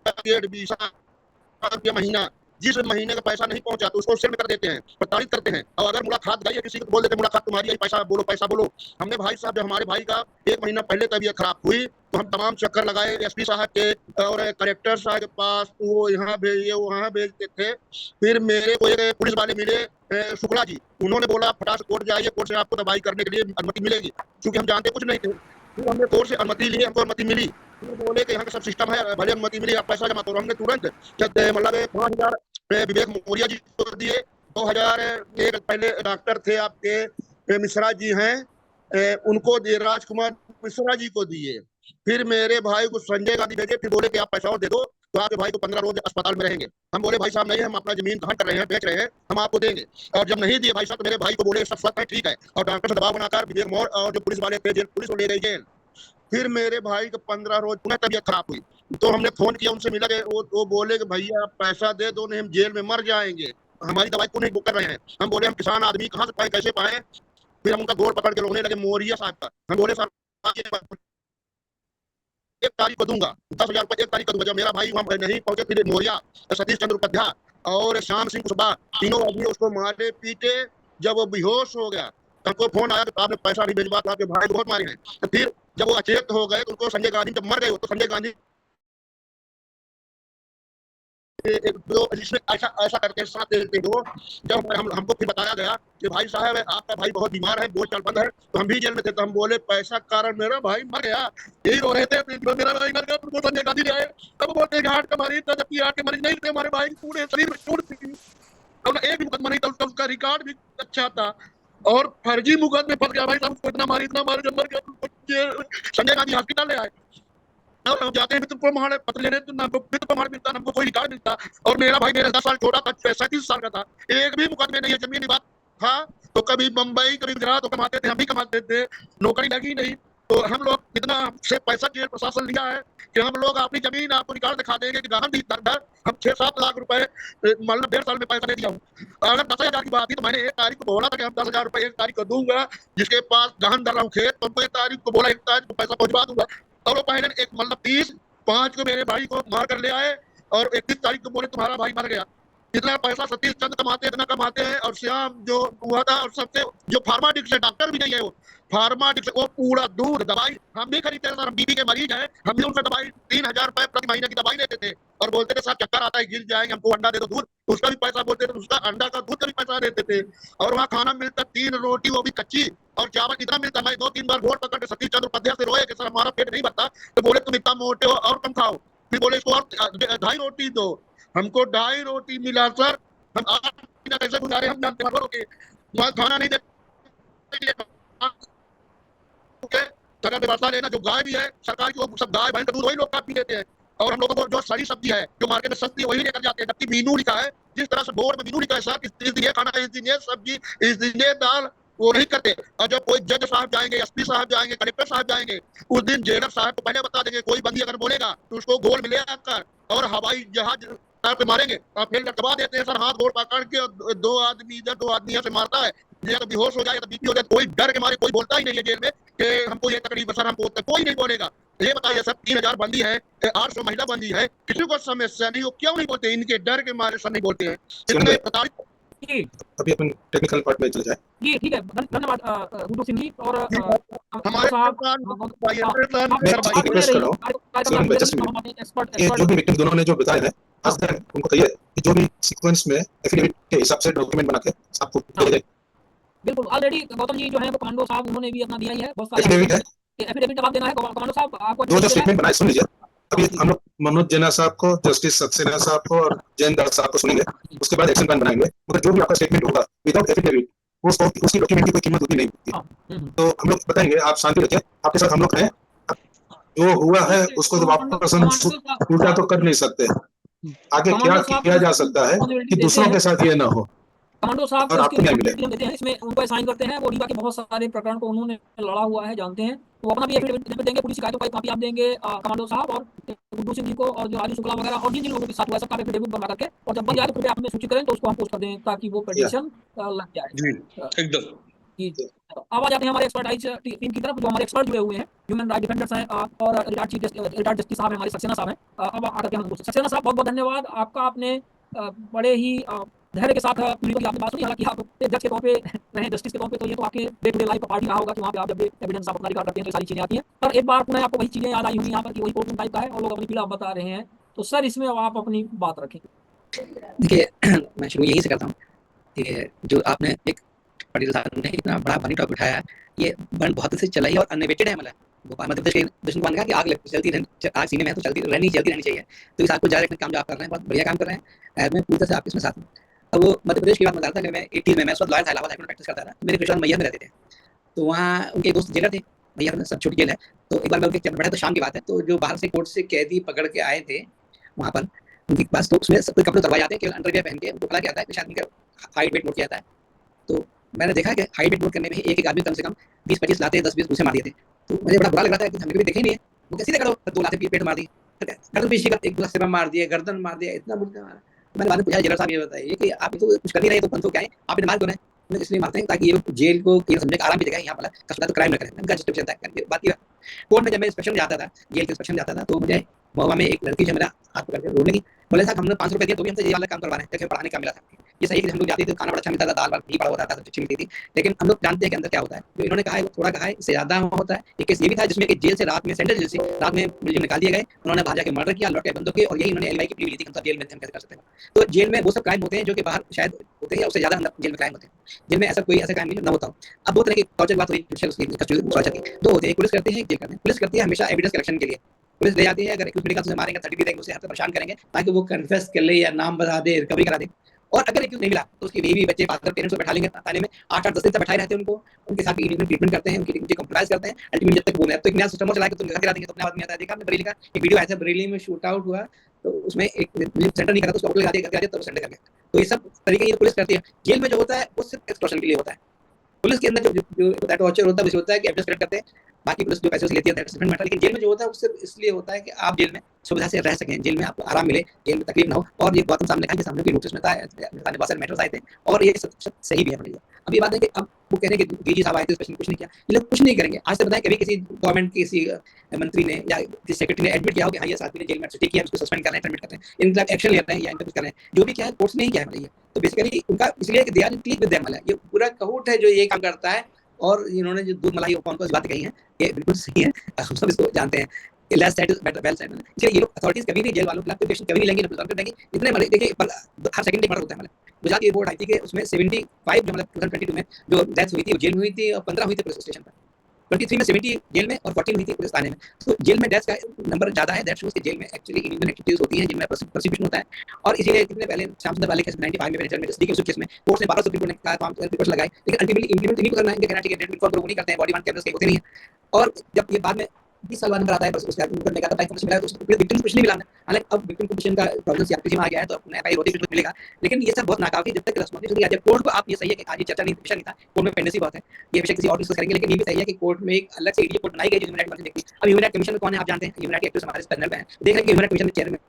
Speaker 6: 1.20 महीना, जिस महीने का पैसा नहीं पहुंचा तो उसको सेल में कर देते हैं, प्रताड़ित करते हैं। और अगर मुलाकात गई है किसी को बोल देते मुलाकात तुम्हारी है, पैसा बोलो। हमने भाई साहब जब हमारे भाई का 1 महीना पहले तबीयत खराब हुई तो हम तमाम चक्कर लगाए SP साहब के और कलेक्टर साहब के पास, वो यहाँ भेजिए वहाँ भेजते थे। फिर मेरे को एक पुलिस वाले मिले शुक्ला जी, उन्होंने बोला फटाक से कोर्ट जाइए, कोर्ट से आपको दवाई करने के लिए अनुमति मिलेगी, क्योंकि हम जानते कुछ नहीं थे। फिर हमने कोर्ट से अनुमति ली, हमको अनुमति मिली, बोले कि यहाँ का सब सिस्टम है, भले अनुमति मिली आप पैसा जमा करो। हमने तुरंत मतलब 5000 विवेक मौर्य जी को दिए, 2000 एक पहले डॉक्टर थे आपके मिश्रा जी हैं, उनको दिए, राजकुमार मिश्रा जी को दिए। फिर मेरे भाई को संजय गांधी भेजे, फिर बोले कि आप पैसा और दे दो तो आपके भाई को 15 रोज अस्पताल में रहेंगे। हम बोले भाई साहब नहीं, हम अपना जमीन ग्रहण कर रहे हैं, बेच रहे हैं, हम आपको देंगे। और जब नहीं दिए भाई साहब तो मेरे भाई को बोले सब है ठीक है, और डॉक्टर से दबाव बनाकर विवेक मौर्य और जो पुलिस वाले थे जेल पुलिस को ले गई जेल। फिर मेरे भाई का 15 रोज पुनः तबीयत खराब हुई, तो हमने फोन किया, उनसे मिला के वो बोले कि भैया पैसा दे दो, नहीं हम जेल में मर जाएंगे, हमारी दवाई क्यों नहीं बुक कर रहे हैं। हम बोले हम किसान आदमी कहाँ से पाए, कैसे पाए। फिर हम उनका गोर पकड़ के रोकने लगे, मोरिया साहब का। हम बोले सर 1 तारीख को दूंगा, 10,000 रुपये 1 तारीख को दूंगा। जब मेरा भाई वहाँ नहीं पहुंचे, फिर मोरिया, सतीश चंद्र उपाध्याय और श्याम सिंह कुशवाहा, तीनों आदमी उसको मारे पीटे। जब वो बेहोश हो गया तो हमको फोन आया कि आपने पैसा नहीं भिजवा, तो आपके भाई बहुत मारे हैं। तो फिर जब वो अचेत हो गए तो उनको संजय गांधी, जब मर गए तो संजय गांधी एक दो इसमें ऐसा करके साथ देते हो। जब हमको फिर बताया गया कि भाई साहब आपका भाई बहुत बीमार है, बोल चाल बंद है, तो हम भी जेल में थे। तो हम बोले पैसा कारण मेरा भाई मर गया, यही रो रहे थे मेरा भाई मर गया, तुमको संजय गांधी आए। तब बोलते हार्ट का मरीज था, जबकि हार्ट के मरीज नहीं थे, हमारे भाई पूरे शरीर में चोट थी और एक भी मुकदमा नहीं था, उसका रिकॉर्ड भी अच्छा था और फर्जी मुकदमे फंस गया भाई साहब, उसको इतना मारी जब मर गया। संजय गांधी हॉस्पिटल ले आए और हम जाते हैं तुमको हमारे पत्र लेने, तो ना प्रमाण मिलता, हमको कोई रिकॉर्ड मिलता। और मेरा भाई मेरे 10 साल छोटा था, 37 साल का था, एक भी मुकदमे नहीं है, जमीनी बात था। तो कभी बम्बई कभी गुजरात कमाते थे, हम भी कमाते थे, नौकरी लगी नहीं। तो हम लोग इतना से पैसा जेल प्रशासन लिया है कि हम लोग अपनी जमीन आपको निकाल दिखा देंगे कि गांधी दर हम 6-7 लाख रुपए मतलब 1.5 साल में पैसा दे दिया हूँ। अगर 10,000 की बात थी तो मैंने 1 तारीख को बोला था कि हम 10,000 रुपए 1 तारीख को दूंगा, जिसके पास गहन कर रहा हूँ खेत, तो उनको 1 तारीख को बोला 1 तारीख को पैसा पहुंचवा दूंगा। और वो पहले एक मतलब 30/5 को मेरे भाई को मार कर ले आए और 31 तारीख को बोले तुम्हारा भाई मर गया। इतना पैसा सतीश चंद्र कमाते इतना कमाते हैं। और श्याम जो हुआ था, और सबसे जो फार्माडिक्स है, डॉक्टर भी नहीं है वो, फार्माडिक्स वो पूरा दूध दवाई हम भी खरीदते थे सर, हम बीबी के मरीज हैं, हम भी उनसे दवाई 3,000 रुपए प्रति महीने की दवाई लेते थे और बोलते थे साहब चक्कर आता है, गिर जाएंगे, हमको अंडा दे दो, दूध उसका भी पैसा बोलते थे, उसका अंडा का दूध का भी पैसा देते थे। और वहाँ खाना मिलता 3 रोटी वो भी कच्ची, और चावल इतना मिलता। मैं 2-3 बार वोट पकड़ के सतीश चंद्र उपाध्याय से रोए कि सर हमारा पेट नहीं भरता, तो बोले तुम इतना मोटे हो और कम खाओ। फिर बोले इसको और 2.5 रोटी दो, हमको 2.5 रोटी मिला सर, हम 8 महीना कैसे गुजारे हम जानते हैं। वहाँ खाना नहीं देते, जगह व्यवस्था लेना, जो गाय भी है सरकार की, वो सब गाय भैंस का दूध वही लोग खा पी लेते हैं। और हम लोगों को जो सड़ी सब्जी है जो मार्केट में सस्ती है वही लेकर जाते हैं, जबकि मीनू लिखा है, जिस तरह से बोर्ड में मीनू लिखा है सर, इस दिन ये खाना, इस दिन ये सब्जी, इस दिन ये दाल, वो नहीं करते। और जब कोई जज साहब जाएंगे, एसपी साहब जाएंगे, कलेक्टर साहब जाएंगे, उस दिन जेलर साहब को पहले बता देंगे, कोई बंदी अगर बोलेगा तो उसको गोल मिलेगा कर और हवाई जहाज पे मारेंगे और फिर लटवा देते हैं सर, हाथ गोड़ पकड़ के, 2 आदमी इधर 2 आदमी से मारता है, या तो बेहोश हो जाए या तो बीपी हो जाए, कोई डर के मारे कोई बोलता ही नहीं है जेल में कि हमको ये तकलीफ है सर, हमको कोई नहीं बोलेगा। ये बताइए सर, 3,000 बंदी है, 800 महिला बंदी है, किसी को समस्या नहीं, वो क्यों नहीं बोलते? इनके डर के मारे सर नहीं बोलते हैं। इतने
Speaker 1: अभी अपन टेक्निकल पार्ट में चल जाए।
Speaker 2: जी ठीक है, धन्यवाद गुड्डू सिंह जी। और
Speaker 6: हमारे
Speaker 1: रिक्वेस्ट कर रहा हूँ, ये जो भी विक्टिम दोनों ने जो बताए हैं, उनको कहिए कि जो भी सीक्वेंस में एफिडेविट के हिसाब से डॉक्यूमेंट बना के आपको दे दे।
Speaker 2: बिल्कुल, ऑलरेडी गौतम जी जो है वो कमांडो साहब उन्होंने भी अपना दिया ही है, बहुत सारे
Speaker 1: एफिडेविट है,
Speaker 2: एफिडेविट जवाब देना है कमांडो साहब आपको।
Speaker 1: जो स्टेटमेंट बनाए सुन लीजिए। अभी हम लोग मनोज जेना साहब को, जस्टिस सक्सेना साहब को और जैन दास साहब को सुनेंगे, उसके बाद एक्शन प्लान बनाएंगे। मगर जो भी आपका स्टेटमेंट होगा विदाउट एफिडेविट, उसकी डॉक्यूमेंट की कोई कीमत होती नहीं होती। तो हम लोग बताएंगे, आप शांति रखिए, आपके साथ हम लोग हैं। जो हुआ है उसको तो वापस हम उल्टा तो कर नहीं सकते, आगे क्या किया जा सकता है कि दूसरों के साथ ये ना हो।
Speaker 2: कमांडो साहब
Speaker 1: और आपको न्याय मिलेगा।
Speaker 2: देते हैं, इसमें उनको साइन करते हैं, वो रीवा के बहुत सारे प्रकरण को उन्होंने लड़ा हुआ है, जानते हैं, तो अपना भी एफिडेविट देंगे, पुलिस शिकायतों का कॉपी आप देंगे कमांडो साहब और गुड्डू सिंह जी को, और जो राजू शुक्ला वगैरह और जिन लोगों के साथ हुआ सबका एफिडेविट बनवा करके, और जब बन जाए तो कृपया आप हमें सूचित करें तो उसको हम पोस्ट कर दें ताकि वो पिटीशन लग जाए।
Speaker 4: जी एकदम
Speaker 2: जी। अब आ जाते हैं हमारे एक्सपर्टाइज टीम की तरफ, जो हमारे एक्सपर्ट जुड़े हुए हैं, ह्यूमन राइट डिफेंडर्स हैं और रिटायर्ड जस्टिस साहब हैं हमारे, सक्सेना साहब हैं। अब आकर के हम सक्सेना साहब बहुत बहुत धन्यवाद आपका, आपने बड़े ही धैर्य के साथ पीड़ितों की आपने बात सुनी। हालांकि आप जज के तौर पे रहे, जस्टिस के तौर पे, तो ये तो आपके डे टू डे लाइफ का पार्ट ही रहा होगा कि वहाँ पे आप जब एविडेंस आप अपना रिकॉर्ड करते हैं तो सारी चीजें आती हैं। पर एक बार पुनः आपको वही चीजें याद आई होंगी यहाँ पर कि वही कोर्ट रूम टाइप का है और लोग अपनी पीड़ा बता रहे हैं, तो सर इसमें आप अपनी बात रखें।
Speaker 3: देखिए मैं शुरू यही से करता हूँ कि जो आपने एक पटेल साहब ने इतना बड़ा बनी टॉपिक उठाया, ये बन बहुत से चलाई और अनवेटेड है। मतलब भोपाल मध्य प्रदेश के दक्षिण भगवान का कि आग चलती रहनी, आग सीने में है तो चलती रहनी चाहिए। तो इस आग को जारी रखने का काम जो आप कर रहे हैं बहुत बढ़िया काम कर रहे हैं, मैं पूरी तरह से आपके इसमें साथ हूँ। अब वो मध्य प्रदेश की बात बता रहा था कि मैं 80 में, मैं उस वक्त लॉयर था, इलाहाबाद हाईकोर्ट में प्रैक्टिस करता था, मेरे कृष्ण मैया में रहते थे, तो वहाँ उनके दोस्त जेलर थे, मैया में सब छोटी जेल है। तो एक बार मैं उनके जब बैठा तो शाम की बात है, तो जो बाहर से कोर्ट से कैदी पकड़ के आए थे वहाँ पर उनके पास, तो उसमें सब कपड़े उतरवाए जाते हैं, केवल अंडरवियर पहन के उनको पता आता है कि शायद उनका हाइट वेट नोट किया जाता है। तो मैंने देखा कि हाइट वेट नोट करने में एक आदमी कम से कम 20-25 लाते 10-20 घूसे मार दिए थे। तो मुझे बड़ा बुरा लग रहा था कि हमने कभी देखे ही नहीं है। वो कैसे करो 2 लात पेट मार दी, गर्दन पीछे का 1 सिर में मार दिया, गर्दन मार दिया, इतना मुझे मारा। मैंने बाद में पूछा जनरल साहब ये बताइए कि आप तो कुछ कर नहीं रहे तो बंद हो क्या है, आप इन्हें मार क्यों रहे हैं? बोले इसलिए मारते हैं ताकि ये जेल को ये समझे आराम की जगह है, यहाँ वाला कसुदा तो क्राइम न करें। मैंने कहा चलता है बात ये। कोर्ट में जब मैं इंस्पेक्शन जाता था, जेल के इंस्पेक्शन जाता था, तो मुझे महुआ में एक लड़की जो मेरा हाथ पकड़ के रोने लगी। बोले साहब हमने 500 रुपए दिए तो भी हमसे ये वाला काम करवा रहे हैं, देखिए पढ़ाने का मिला था। ये सही है कि हम लोग जाते थे, खाना बड़ा अच्छा मिलता था, दाल वाल घी पड़ा होता था, अच्छी मिलती थी, लेकिन हम लोग जानते हैं कि अंदर क्या होता है। जो इन्होंने कहा है वो थोड़ा कहा है, इससे ज़्यादा होता है। एक केस ये भी था जिसमें कि जेल से रात में, सेंट्रल जेल से रात में मुलजिम निकाल दिए गए, उन्होंने बाहर जाके मर्डर किया, लौट के बंदों के, और यही इन्होंने एलआई की प्ली ली थी कि हम सब जेल में थे, हम कैसे कर सकते हैं। तो जेल में वो सब क्राइम होते हैं जो कि बाहर शायद होते हैं या उससे ज़्यादा अंदर जेल में क्राइम होते हैं। जेल में ऐसा कोई ऐसा क्राइम नहीं जो ना होता हो। अब 2 तरह की टॉर्चर बात हुई, दो होते हैं, पुलिस करते हैं, जेल करते हैं। पुलिस करती है हमेशा एविडेंस कलेक्शन के लिए, पुलिस ले जाती है, अगर एक्यूज मिलेगा तो उसे मारेंगे, 30 देंगे, उसे हर तरह परेशान करेंगे ताकि वो कन्फेस कर ले या नाम बता दे, रिकवरी करा दे। और अगर एक्यूज नहीं मिला तो उसकी बीवी, बच्चे, फादर, पेरेंट्स को बैठा लेंगे थाने में, 8-8 10 दिन तक बैठाए रहते हैं उनको, उनके साथ इंडिविजुअल ट्रीटमेंट करते हैं, उनकी कंप्रोमाइज करते हैं। अल्टीमेटली जब तक वो तो एक नया सिस्टम और चला के तुम घर गिरा देंगे तो अपने आदमी आता है। देखा आपने बरेली का एक वीडियो आया था, बरेली में शूट आउट हुआ, तो उसमें एक सेंटर नहीं करा तो उसको होटल लगा दिया, तब सेंटर कर गया। तो ये सब तरीके ये पुलिस करती है। जेल में जो होता है वो सिर्फ एक्सटॉर्शन के लिए होता है। पुलिस के अंदर जो टॉर्चर होता है वो होता है कि एविडेंस कलेक्ट करते हैं, बाकी पुलिस जो पैसे लेती है दैट्स डिफरेंट मैटर। लेकिन जेल में जो होता है वो सिर्फ इसलिए होता है कि आप जेल में सुविधा से रह सकें, जेल में आपको आराम मिले, जेल में तकलीफ ना हो। और ये गौतम सामने कहा कि सामने कोई नोटिस में था, बहुत सारे मैटर्स आए थे और ये सब सही भी है। बढ़िया अब ये बात है कि अब वो कह रहे हैं कि डीजी साहब आए थे, स्पेशल कुछ नहीं किया। ये लोग कुछ नहीं करेंगे। आज तक बताएं कभी किसी गवर्नमेंट के किसी मंत्री ने या किसी सेक्रेटरी ने एडमिट किया हो कि हाँ ये आदमी ने जेल में एडमिट किया, उसको सस्पेंड कर रहे हैं, टर्मिनेट करते हैं, इनका एक्शन ले रहे हैं या इनका कुछ कर रहे हैं, जो भी क्या है कोर्ट्स ने ही किया है। तो बेसिकली उनका इसलिए कि they are in clique with them वाला ये पूरा कहूट है जो ये काम करता है। और इन्होंने जो दूध मलाई कौन कौन सी बातें कही हैं ये बिल्कुल सही है, हम सब इसको जानते हैं। Less set is better well set. इसलिए ये लोग अथॉरिटीज कभी नहीं जेल वालों के खिलाफ पेशेंट कभी नहीं लेंगे, रिजॉल्व कर देंगे। इतने मरे देखिए हर सेकंड एक मर्डर होता है। गुजरात की रिपोर्ट आई थी कि उसमें 75 जो मतलब 2022 में जो डेथ्स हुई थी वो जेल में हुई थी और 15 हुई थी पुलिस स्टेशन पर। 23 में 70 जेल में और 14 हुई थी पुलिस थाने में। तो जेल में डेथ्स का नंबर ज्यादा है, दैट शोज कि जेल में एक्चुअली इलीगल एक्टिविटीज होती हैं जिनमें प्रोसिक्यूशन होता है। और इसीलिए कितने पहले श्याम सुंदर वाले केस 95 में पेनिचर में जस्टिस के केस में कोर्ट ने 12 सुप्रीम कोर्ट ने कहा तमाम रिपोर्ट्स लगाई, लेकिन अल्टीमेटली इंप्लीमेंट नहीं करना है। इनके कहना चाहिए डेट बिफोर वो नहीं करते हैं, बॉडी वार्न कैमरास के होते नहीं है। और जब ये बाद में 20 साल बाद नंबर आता है बस उसका करने का टाइम मिला तो उसको विक्टिम कुछ नहीं मिला। हालांकि अब विक्टिम को का प्रॉब्लम सीआरपीसी में आ गया है तो अपने एफआईआर होती कुछ मिलेगा, लेकिन ये सब बहुत नाकाफी जब तक रिस्पॉन्सिबिलिटी नहीं आ जाए कोर्ट को। आप ये सही है कि आज ये चर्चा नहीं विषय नहीं था, कोर्ट में पेंडेंसी बहुत है, ये विषय किसी और डिस्कस करेंगे। लेकिन ये भी सही है कि कोर्ट में एक अलग से एरिया कोर्ट बनाई गई जो ह्यूमन राइट कमीशन देखती है। अब ह्यूमन राइट कमीशन में कौन है आप जानते हैं, ह्यूमन राइट एक्टिविस्ट हमारे पैनल में है, देख रहे हैं कि ह्यूमन राइट कमीशन में चेयरमैन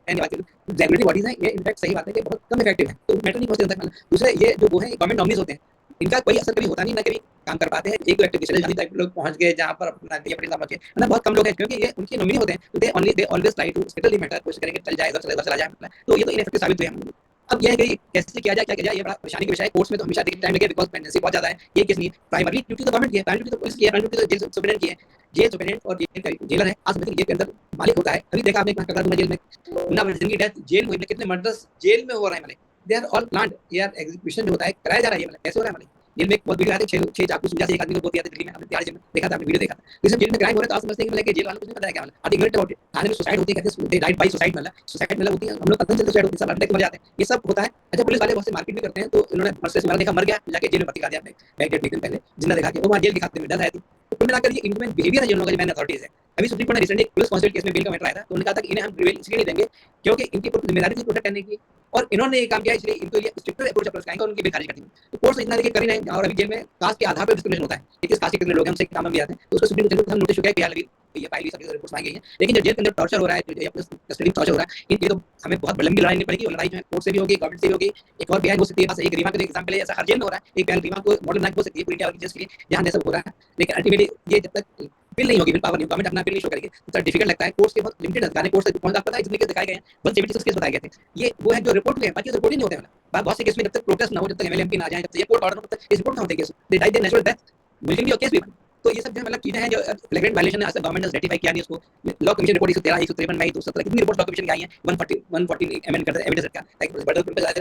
Speaker 3: रेगुलेटरी बॉडीज हैं, ये इनफैक्ट सही बात है कि बहुत कम इफेक्टिव है, तो मैटर नहीं पहुंचते तक। दूसरे ये जो वो है गवर्नमेंट नॉमिनीज होते हैं, इनका कोई असर कभी होता नहीं, ना कभी काम कर पाते हैं। एक एक्टिविस्ट गांधी टाइप लोग पहुंच गए जहां पर अपना ये पटेल साहब पहुंचे, मतलब बहुत कम लोग हैं क्योंकि ये उनके नॉमिनी होते हैं। तो they always try to settle the matter, कोशिश करेंगे चल जाए इधर चला जाए, तो ये तो इनफेक्टिव साबित हुए हम। अब यह है कि कैसे किया जाए, क्या किया जाए, ये बड़ा परेशानी का विषय है। कोर्ट्स में तो हमेशा टाइम लगे बिकॉज पेंडेंसी बहुत ज्यादा है। ये किस नहीं प्राइमरी ड्यूटी तो गवर्नमेंट की है, प्राइमरी ड्यूटी तो पुलिस की है, प्राइमरी ड्यूटी तो जेल सुपरिटेंडेंट की है। जेल सुपरिटेंडेंट और जेलर है, आज जेल के अंदर मालिक होता है। अभी देखा आपने कलकत्ता जेल में मुन्ना भाई की डेथ जेल में, कितने मर्डर्स जेल में हो रहे हैं, मतलब दे आर ऑल प्लान्ड, यार एग्जीक्यूशन जो होता है कराया जा रहा है, मतलब कैसे हो रहा है। मतलब जेल में एक बहुत वीडियो आते हैं 6 चाकू सूझा से एक आदमी को बहुत दिल्ली में, हमने तिहाड़ जेल में देखा था, आपने वीडियो देखा था। इसमें जेल में क्राइम हो रहा है तो आप समझते हैं कि जेल वालों को नहीं पता है क्या, मतलब आधी मिनट होती है थाने में सुसाइड होती है, कहते हैं दे डाइड बाय सुसाइड, मतलब सुसाइड मतलब होती है, हम लोग पता चलता सुसाइड होती है, सब अटैक हो जाते हैं, ये सब होता है। अच्छा पुलिस वाले बहुत से मारपीट भी करते हैं, तो इन्होंने मरसे से मारा, देखा मर गया, जाके जेल में भर्ती करा दिया आपने बैक डेट दिन पहले, जिंदा देखा के वो वहां जेल के खाते में डर है। तो कुल मिलाकर ये इनह्यूमन बिहेवियर है जो लोगों का मैन अथॉरिटीज है। अभी सुप्रीम कोर्ट ने रिसेंटली पुलिस कांस्टेबल केस में बिल का मैटर आया था, तो उन्होंने कहा था कि इन्हें हम रिवेल इसलिए नहीं देंगे क्योंकि इनकी जिम्मेदारी थी प्रोटेक्ट करने की, और इन्होंने ये काम किया इसलिए इनको ये स्ट्रिक्टर अप्रोच अप्लाई करेंगे और उनकी बिल खारिज कर दी। तो कोर्ट इतना देखिए कर ही नहीं। और अभी जेल में कास्ट के आधार पर डिस्क्रिमिनेशन होता है कि किस कास्ट के कितने लोग हैं, हमसे काम भी आते हैं, तो उसको सुप्रीम कोर्ट ने नोटिस किया कि यार ये फाइल सभी रिपोर्ट्स मांगी गई हैं। लेकिन जो जेल के अंदर टॉर्चर हो रहा है, जो कस्टडी टॉर्चर हो रहा है, इनके तो हमें बहुत लंबी लड़ाई नहीं पड़ेगी, और लड़ाई जो है कोर्ट से भी होगी, गवर्नमेंट से भी होगी। एक और बिहार हो सकती है, बस एक रीवा का एग्जांपल है, ऐसा हर जेल में हो रहा है। एक रीवा को मॉडल बनाई हो सकती है पूरी इंडिया के लिए जहां ऐसा हो रहा है। लेकिन अल्टीमेटली ये जब तक बिल नहीं होगी, बिल पावर नहीं, गवर्नमेंट अपना बिल नहीं शो करेगी, तो डिफिकल्ट लगता है। कोर्ट्स के बहुत लिमिटेड अधिकार है, कोर्ट्स तक पहुंच पता है जितने केस दिखाए गए हैं, बस 76 केस बताए गए थे। ये वो है जो रिपोर्ट में है, बाकी रिपोर्ट ही नहीं होते हैं। बहुत से केस में जब तक प्रोटेस्ट ना हो, जब तक एमएलए एमपी ना जाए, जब तक ये कोर्ट ऑर्डर तब तक इस रिपोर्ट ना होते case, they die the natural death, मुल्जिम भी और केस भी। तो ये सब जो मतलब चीजें हैं जो फ्लैग्रेंट वायलेशन है, गवर्नमेंट ने रेटिफाई किया नहीं उसको। लॉ कमीशन रिपोर्ट 113 153 मई 217 कितनी रिपोर्ट लॉ कमीशन की आई है, 140 एमएन करता है एविडेंस का,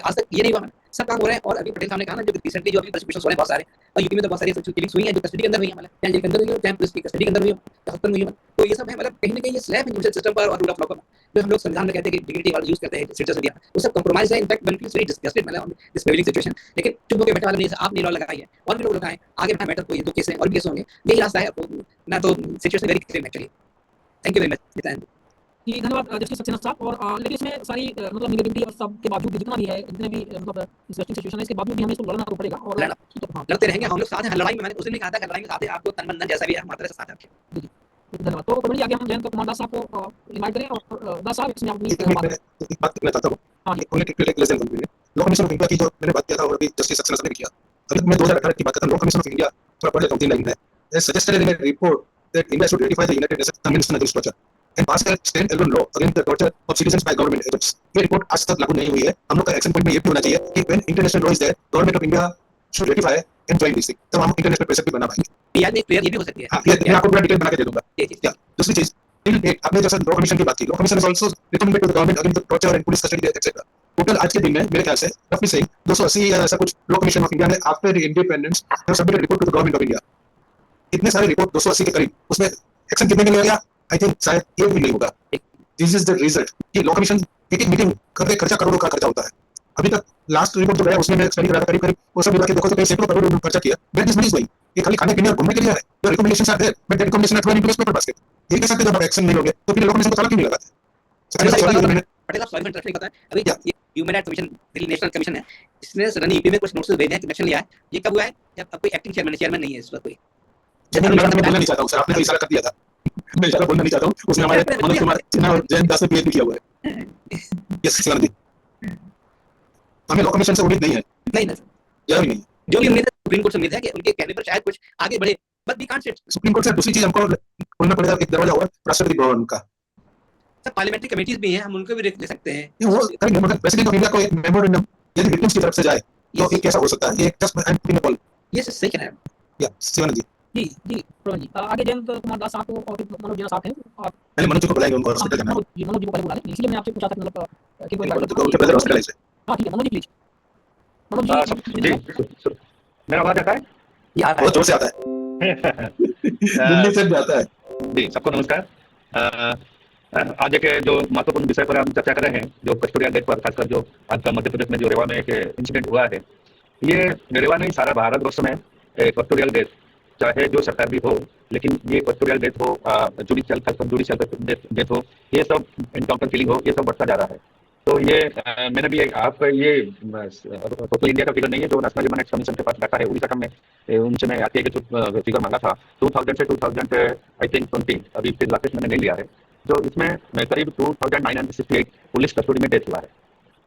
Speaker 3: आज तक ये नहीं हुआ। सब काम हो रहा है। और अभी पटेल साहब ने कहा ना जो रिसेंटली जो अभी प्रोसिक्यूशन हो रहे हैं बहुत सारे, और यूपी में तो बहुत सारी किलिंग्स हुई हैं जो कस्टडी के अंदर हुई है, मतलब चाहे जेल के अंदर हुई हो, चाहे पुलिस की कस्टडी के अंदर हुई हो, हत्या हुई हो। तो ये सब है मतलब कहीं ना कहीं ये स्लैब है सिस्टम पर और रूल ऑफ लॉ पर, जो हम लोग संविधान में कहते हैं कि डिग्निटी वाला यूज करते हैं सिटीजन दिया, वो सब कंप्रोमाइज है। In fact one feels very disgusted मतलब दिस प्रिविलेज सिचुएशन। लेकिन चुप होकर बैठा वाला नहीं, आप नहीं लॉ लगाई है और भी लोग लगाएं, आगे बढ़ा मैटर। तो ये दो केस हैं और भी केस होंगे, यही रास्ता है ना। तो situation very clear actually. Thank you very much
Speaker 2: जी धन्यवाद जस्टिस सक्सेना साहब। और लेकिन इसमें सारी मतलब निगेटिविटी और सब के बावजूद जितना भी है, जितने भी मतलब इंटरेस्टिंग सिचुएशन है, इसके बावजूद भी हमें इसको लड़ना तो पड़ेगा और
Speaker 3: लड़ते रहेंगे हम लोग साथ हैं। लड़ाई में मैंने उस दिन भी कहा था कि लड़ाई में साथ है, आपको तन मन धन जैसा भी है हमारे तरह से साथ है।
Speaker 2: धन्यवाद। तो प्रवीण जी आगे हम जयंत कुमार दास साहब को इनवाइट करें और दास साहब इसमें अपनी
Speaker 1: एक
Speaker 2: बात।
Speaker 1: एक बात कहना चाहता हूँ।
Speaker 2: हाँ जी।
Speaker 1: Only take less than 1 minute. Law commission of India की जो मैंने बात किया था और अभी जस्टिस सक्सेना ने किया। अभी मैं 2018 की बात करता हूँ। लॉ कमीशन ऑफ इंडिया थोड़ा पढ़ लेता हूँ 3 लाइन में। They suggested in a report that India should ratify the United Nations Convention against Torture and pass a stand-alone law against the torture of citizens by government agents. ये report आज तक लागू नहीं हुई है। हम लोग का एक्शन पॉइंट में ये भी होना चाहिए कि when international law is there, government of India should ratify and join this thing. तब हम इंटरनेशनल प्रेशर भी बना पाएंगे।
Speaker 3: यार एक क्लियर ये भी हो सकती है।
Speaker 1: हाँ, मैं आपको पूरा डिटेल बना के दे दूंगा।
Speaker 3: जी, जी।
Speaker 1: या दूसरी चीज, टिल डेट आपने जैसा लॉ कमीशन की बात की, law commission is also recommended to the government against the torture and police custody etcetera. Total आज के दिन में मेरे ख्याल से रफली सेइंग 280 या ऐसा कुछ लॉ कमीशन ऑफ इंडिया ने after independence have submitted report to the government of India. इतने सारे रिपोर्ट 280 के करीब, उसमें एक्शन कितने में लिया? आई थिंक शायद ये भी नहीं होगा। This is the result. ये लॉ कमीशन एक मीटिंग करके खर्चा करोड़ों का खर्चा होता है। अभी तक लास्ट रिपोर्ट जो गया उसमें मैं स्टडी करा था, करीब वो सब मिला के देखो तो कई सैकड़ों करोड़ खर्चा किया। Where this money is going? ये खाली खाने पीने और घूमने के लिए है। Your recommendations are there but that recommendation are thrown into paper basket. ये कह सकते हैं जब आप एक्शन नहीं लोगे तो फिर लॉ कमीशन को ताला क्यों नहीं लगाते?
Speaker 3: पटेल साहब सॉरी फॉर इंटरप्टिंग, पता है अभी ये human rights commission Delhi national commission है, इसने सडनली यूपी में कुछ नोटिस भेजे हैं कि एक्शन लिया है। ये कब हुआ है? जब अब कोई एक्टिंग चेयरमैन नहीं है इस वक्त कोई।
Speaker 1: मैं बोलना नहीं चाहता हूं सर, आपने तो इशारा कर दिया था। मैं इशारा बोलना नहीं चाहता हूं। उसने हमारे मनोज कुमार सिन्हा और जयंत दास ने पीएचडी किया हुआ है। यस शिवानंद जी, हमें लॉ कमीशन से उम्मीद नहीं है।
Speaker 3: नहीं ना,
Speaker 1: या भी नहीं।
Speaker 3: जो भी उम्मीद है सुप्रीम कोर्ट से उम्मीद है कि उनके कहने पर शायद कुछ आगे बढ़े, but we can't say.
Speaker 1: Supreme court से दूसरी चीज हमको बोलना पड़ेगा, एक दरवाजा और राष्ट्रपति भवन का।
Speaker 3: सर पार्लियामेंट्री कमेटीज भी हैं, हम उनको भी ले सकते हैं।
Speaker 1: ये वो करेंगे, मगर प्रेसिडेंट ऑफ इंडिया को एक मेमोरेंडम यदि विक्टिम्स की तरफ से जाए तो ये कैसा हो सकता है? ये just I am putting a call.
Speaker 3: ये सही कह रहे हैं।
Speaker 1: या शिवानंद जी,
Speaker 2: जी जी प्रवीण जी आगे जयंत कुमार दास साहब को और फिर मनोज जी साहब हैं और
Speaker 1: पहले मनोज जी को बुलाएंगे, उनको हॉस्पिटल जाना है।
Speaker 2: मनोज जी को पहले बुला लें, इसलिए मैं आपसे पूछा था मतलब कि कोई
Speaker 1: उनके ब्रदर हॉस्पिटलाइज्ड है।
Speaker 2: हाँ ठीक है मनोज जी प्लीज। मनोज जी
Speaker 7: मेरा आवाज आता है?
Speaker 3: ये आ रहा
Speaker 1: बहुत
Speaker 3: है।
Speaker 1: जोर से आता है। दिल्ली से भी आता है।
Speaker 7: जी, सबको नमस्कार। आज एक जो महत्वपूर्ण विषय पर हम चर्चा कर रहे हैं, जो कस्टोडियल डेथ पर, खासकर जो आज का मध्य प्रदेश में जो रेवा में एक इंसिडेंट हुआ है, ये रेवा नहीं सारा भारतवर्ष में कस्टोडियल डेथ, चाहे जो सरकार भी हो, लेकिन ये कस्टोडियल डेथ हो, जुडिशियल डेथ हो, ये सब एनकाउंटर किलिंग हो, ये सब बढ़ता जा रहा है। तो ये मैंने भी आपका ये टोटल इंडिया का फिगर नहीं है, जो नेशनल ह्यूमन राइट्स कमीशन के पास डाटा है उड़ीसा का, मैं उनसे मैं आरटीआई के जो फिगर मांगा था 2000 से 2000 आई थिंक 20, अभी फिर लास्ट मैंने नहीं लिया है, जो इसमें करीब 2968 पुलिस कस्टडी में डेथ हुआ है।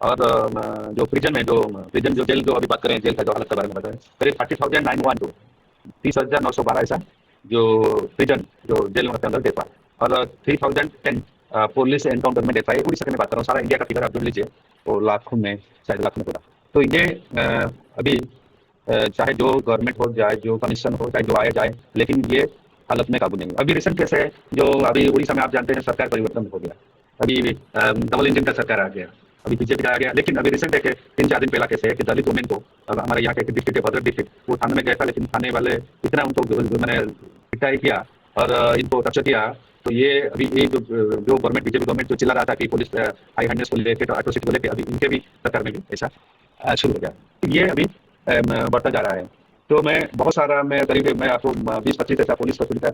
Speaker 7: और जो प्रिजन जो जेल जो अभी बात करें, जेल का जो हालत के बारे में बताएं, करीब 30,912 30,912 ऐसा जो प्रिजन जो जेल के अंदर डेथ हुआ, और 3010 पुलिस एनकाउंटर में डेथ आई। उड़ीसा की मैं बात कर रहा हूँ, सारा इंडिया का फिगर आप जोड़ लीजिए तो लाखों में, शायद लाखों में पूरा। तो ये अभी चाहे जो गवर्नमेंट हो जाए, जो कमीशन हो, चाहे जो आया जाए, लेकिन ये हालत में काबू नहीं है। अभी रिसेंट कैसे है, जो अभी उड़ीसा में आप जानते हैं सरकार परिवर्तन हो गया, अभी डबल इंजन का सरकार आ गया, अभी बीजेपी का आ गया। लेकिन अभी रिसेंट है 3-4 दिन पहला कैसे है कि दलित वुमेन को, अब हमारे यहाँ के डिस्ट्रिक्ट है भद्रक डिस्ट्रिक्ट, वो थाने में गया था, लेकिन थाने वाले इतना उनको मैंने पिटाई किया और इनको टर्चर किया। तो ये अभी ये जो गवर्नमेंट बीजेपी गवर्नमेंट जो चिल्ला रहा था कि पुलिस हाई हैंडनेस को लेकर, एट्रोसिटी को लेकर, अभी इनके भी सरकार में भी ऐसा शुरू हो गया। तो ये अभी बढ़ता जा रहा है। तो मैं बहुत सारा करीब मैं आपको 20-25 ऐसा पुलिस कस्टडी का